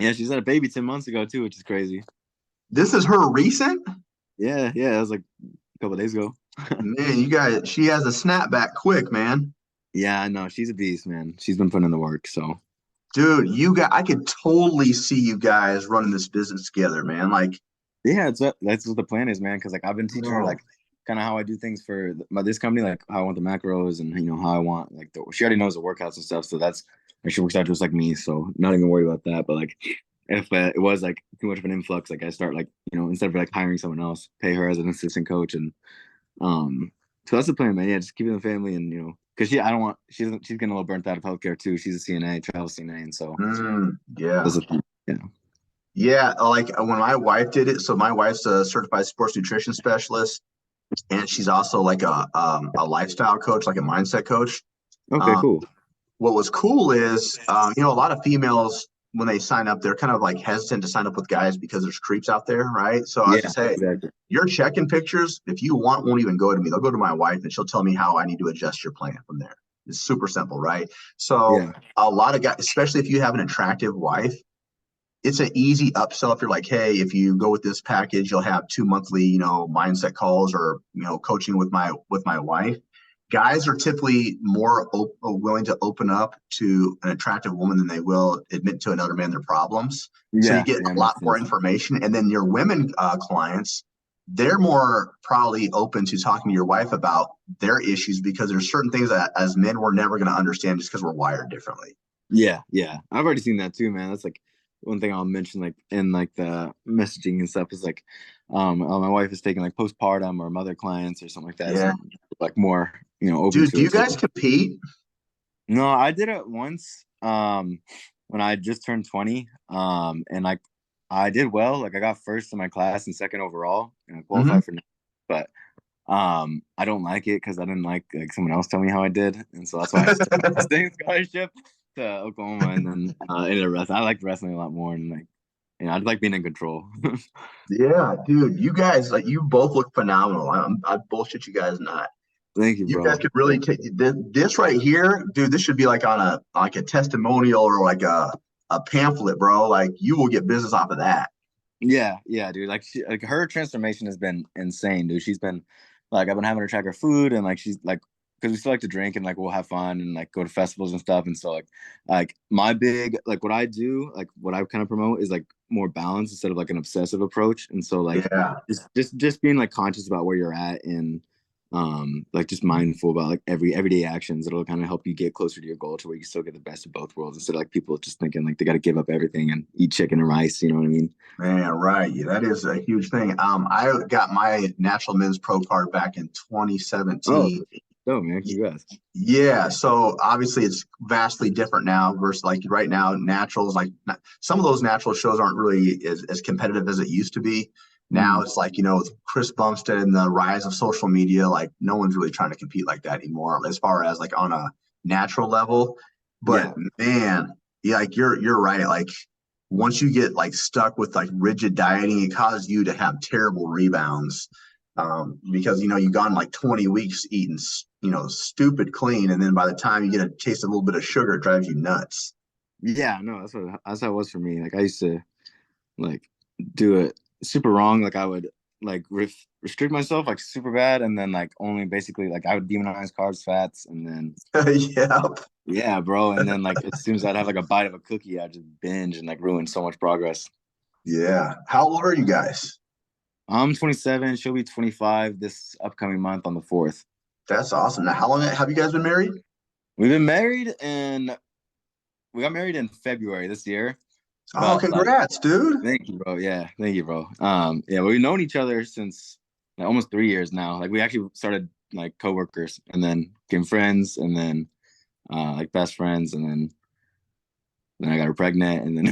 [SPEAKER 1] Yeah, she's had a baby 10 months ago too, which is crazy.
[SPEAKER 2] This is her recent?
[SPEAKER 1] Yeah, it was like a couple of days ago.
[SPEAKER 2] Man, you guys, she has a snapback quick, man.
[SPEAKER 1] Yeah, I know. She's a beast, man. She's been putting in the work. So,
[SPEAKER 2] Dude, I could totally see you guys running this business together, man. Like,
[SPEAKER 1] yeah, that's what the plan is, man. Because like I've been teaching her
[SPEAKER 2] oh,
[SPEAKER 1] like kind of how I do things for this company, like how I want the macros and how I want like she already knows the workouts and stuff. So that's like she works out just like me. So not even worry about that. But like if it was like too much of an influx, like I start like instead of like hiring someone else, pay her as an assistant coach and so that's the plan, man. Yeah, just keeping the family and because I don't want she's getting a little burnt out of healthcare too. She's a CNA, travel CNA, and so
[SPEAKER 2] yeah.
[SPEAKER 1] that's a thing. Yeah.
[SPEAKER 2] Yeah, like when my wife did it, so my wife's a certified sports nutrition specialist, and she's also like a lifestyle coach, like a mindset coach.
[SPEAKER 1] Okay,
[SPEAKER 2] Um,
[SPEAKER 1] cool.
[SPEAKER 2] what was cool is, a lot of females when they sign up, they're kind of like hesitant to sign up with guys because there's creeps out there, right? So I was
[SPEAKER 1] Yeah,
[SPEAKER 2] just say,
[SPEAKER 1] exactly.
[SPEAKER 2] your check-in pictures, if you want, won't even go to me. They'll go to my wife, and she'll tell me how I need to adjust your plan from there. It's super simple, right? So
[SPEAKER 1] Yeah.
[SPEAKER 2] a lot of guys, especially if you have an attractive wife, it's an easy upsell if you're like, hey, if you go with this package, you'll have 2 monthly, mindset calls or coaching with my wife. Guys are typically more willing to open up to an attractive woman than they will admit to another man their problems. So you
[SPEAKER 1] Yeah,
[SPEAKER 2] get
[SPEAKER 1] yeah,
[SPEAKER 2] a lot
[SPEAKER 1] makes
[SPEAKER 2] more
[SPEAKER 1] sense.
[SPEAKER 2] information, and then your women clients, they're more probably open to talking to your wife about their issues because there's certain things that as men we're never going to understand just because we're wired differently.
[SPEAKER 1] Yeah. I've already seen that too, man. That's like one thing I'll mention, like in like the messaging and stuff is like, my wife is taking like postpartum or mother clients or something like that,
[SPEAKER 2] Yeah.
[SPEAKER 1] so like more, open
[SPEAKER 2] Dude, do
[SPEAKER 1] to
[SPEAKER 2] you
[SPEAKER 1] it. So
[SPEAKER 2] guys compete?
[SPEAKER 1] no, I did it once, when I just turned 20, and like I did well. Like I got first in my class and second overall, and I
[SPEAKER 2] Mm-hmm.
[SPEAKER 1] qualified for, but I don't like it because I didn't like someone else tell me how I did, and so that's why I just took my state scholarship to Oklahoma, and then ended up wrestling. I like wrestling a lot more, and like I like being in control.
[SPEAKER 2] Yeah, dude, you guys like you both look phenomenal. I bullshit you guys not.
[SPEAKER 1] Thank you,
[SPEAKER 2] You guys
[SPEAKER 1] bro.
[SPEAKER 2] could really take this right here, dude. This should be like on a testimonial or like a pamphlet, bro. Like you will get business off of that.
[SPEAKER 1] Yeah, dude. Like her transformation has been insane, dude. She's been like I've been having her track her food and like she's like because we still like to drink and like we'll have fun and like go to festivals and stuff. And so like my big like what I do, like what I kind of promote is like more balance instead of like an obsessive approach. And so like
[SPEAKER 2] Yeah,
[SPEAKER 1] just being like conscious about where you're at and like just mindful about like everyday actions that'll kind of help you get closer to your goal to where you still get the best of both worlds instead of like people just thinking like they got to give up everything and eat chicken and rice, you know what I mean?
[SPEAKER 2] man, right. Yeah, that is a huge thing. I got my Natural Men's Pro card back in
[SPEAKER 1] Oh,
[SPEAKER 2] 2017.
[SPEAKER 1] no, man, congrats.
[SPEAKER 2] Yeah, so obviously it's vastly different now versus like right now, naturals like some of those natural shows aren't really as competitive as it used to be. Now
[SPEAKER 1] Mm,
[SPEAKER 2] it's like, with Chris Bumstead and the rise of social media, like no one's really trying to compete like that anymore as far as like on a natural level. But
[SPEAKER 1] yeah,
[SPEAKER 2] man, yeah, like you're right. Like once you get like stuck with like rigid dieting, it causes you to have terrible rebounds because you've gone like 20 weeks eating stupid clean, and then by the time you get a taste of a little bit of sugar, it drives you nuts.
[SPEAKER 1] yeah, no, that's how it was for me. Like I used to like do it super wrong. Like I would like restrict myself like super bad, and then like only basically like I would demonize carbs, fats, and then
[SPEAKER 2] Yeah.
[SPEAKER 1] yeah, bro. And then like as soon as I'd have like a bite of a cookie, I'd just binge and like ruin so much progress.
[SPEAKER 2] Yeah. How old are you guys?
[SPEAKER 1] I'm 27. She'll be 25 this upcoming month on the 4th.
[SPEAKER 2] That's awesome. Now, how long have you guys been married?
[SPEAKER 1] We've been married and we got married in February this year.
[SPEAKER 2] Oh,
[SPEAKER 1] But like,
[SPEAKER 2] congrats, dude.
[SPEAKER 1] thank you, bro. Yeah, thank you, bro. Yeah, we've known each other since like almost 3 years now. Like we actually started like coworkers and then became friends and then like best friends and then I got her pregnant and then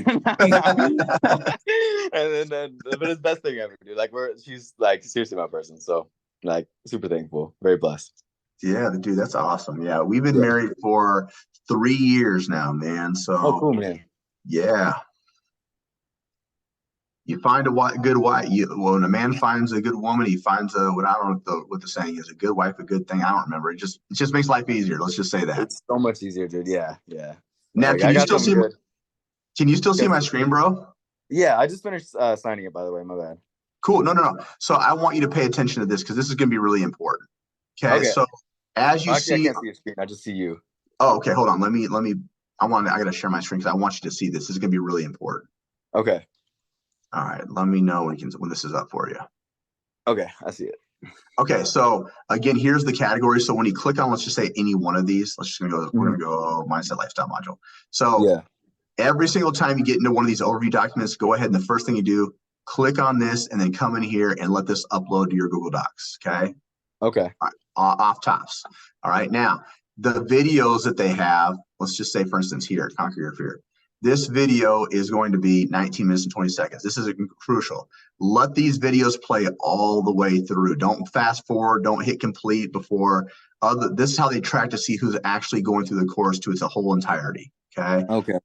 [SPEAKER 1] and then but it's the best thing ever, dude. Like she's like seriously my person. So like super thankful, very blessed.
[SPEAKER 2] Yeah, dude, that's awesome. Yeah, we've been
[SPEAKER 1] Yeah.
[SPEAKER 2] married for 3 years now, man.
[SPEAKER 1] Oh,
[SPEAKER 2] So
[SPEAKER 1] cool, man.
[SPEAKER 2] yeah, you find a good wife. When a man finds a good woman, he finds a what I don't know what the saying is, a good wife, a good thing. I don't remember. It just makes life easier. Let's just say that.
[SPEAKER 1] It's so much easier, dude. Yeah, yeah.
[SPEAKER 2] Now,
[SPEAKER 1] Like I got something good.
[SPEAKER 2] can you still see
[SPEAKER 1] Yes,
[SPEAKER 2] my
[SPEAKER 1] sir.
[SPEAKER 2] screen, bro?
[SPEAKER 1] Yeah, I just finished signing it, by the way. My bad.
[SPEAKER 2] Cool. No, no, no. So I want you to pay attention to this because this is going to be really important. Okay.
[SPEAKER 1] Okay.
[SPEAKER 2] So as you
[SPEAKER 1] Actually, I
[SPEAKER 2] see,
[SPEAKER 1] can't see your screen. I just see you.
[SPEAKER 2] oh, okay. Hold on. I got to share my screen because I want you to see this. This is going to be really important.
[SPEAKER 1] Okay.
[SPEAKER 2] All right. Let me know when this is up for you.
[SPEAKER 1] Okay, I see it.
[SPEAKER 2] Okay. So again, here's the category. So when you click on, let's just say any one of these, we're going to go mindset lifestyle module. So
[SPEAKER 1] Yeah.
[SPEAKER 2] every single time you get into one of these overview documents, go ahead and the first thing you do, click on this and then come in here and let this upload to your Google Docs. Okay.
[SPEAKER 1] Okay.
[SPEAKER 2] All right, off tops. All right. Now, the videos that they have, let's just say, for instance, here, Conquer Your Fear. This video is going to be 19 minutes and 20 seconds. This is crucial. Let these videos play all the way through. Don't fast forward. Don't hit complete before. This is how they track to see who's actually going through the course to its whole entirety. Okay.
[SPEAKER 1] Okay.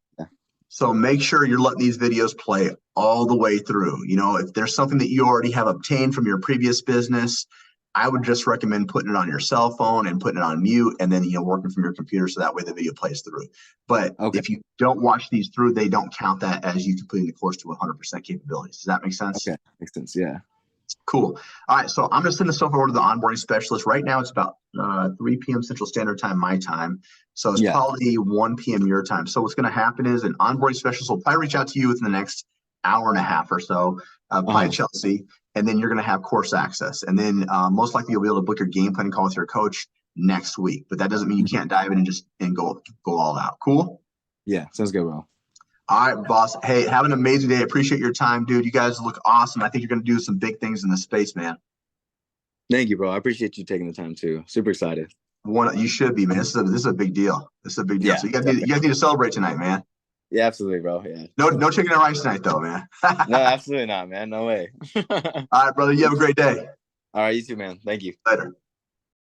[SPEAKER 2] So make sure you're letting these videos play all the way through. If there's something that you already have obtained from your previous business, I would just recommend putting it on your cell phone and putting it on mute and then, working from your computer so that way the video plays through. But
[SPEAKER 1] Okay.
[SPEAKER 2] if you don't watch these through, they don't count that as you completing the course to 100% capabilities. Does that make sense?
[SPEAKER 1] Okay. Makes sense. Yeah.
[SPEAKER 2] Cool. All right. So I'm going to send this stuff over to the onboarding specialist. Right now, it's about 3 p.m. Central Standard Time, my time. So it's probably 1 p.m. your time. So what's going to happen is an onboarding specialist will probably reach out to you within the next hour and a half or so, probably Chelsea, and then you're going to have course access. And then most likely you'll be able to book your game planning call with your coach next week. But that doesn't mean you can't dive in and go all out. Cool?
[SPEAKER 1] Yeah. Sounds good, bro.
[SPEAKER 2] All right, boss. Hey, have an amazing day. Appreciate your time, dude. You guys look awesome. I think you're going to do some big things in this space, man.
[SPEAKER 1] Thank you, bro. I appreciate you taking the time too. Super excited.
[SPEAKER 2] You should be, man. This is a big deal. This is a big deal.
[SPEAKER 1] Yeah,
[SPEAKER 2] So you guys need to celebrate tonight, man.
[SPEAKER 1] Yeah, absolutely, bro. Yeah.
[SPEAKER 2] No chicken and rice tonight, though, man.
[SPEAKER 1] No, absolutely not, man. No way.
[SPEAKER 2] All right, brother. You have a great day.
[SPEAKER 1] All right, you too, man. Thank you.
[SPEAKER 2] Later.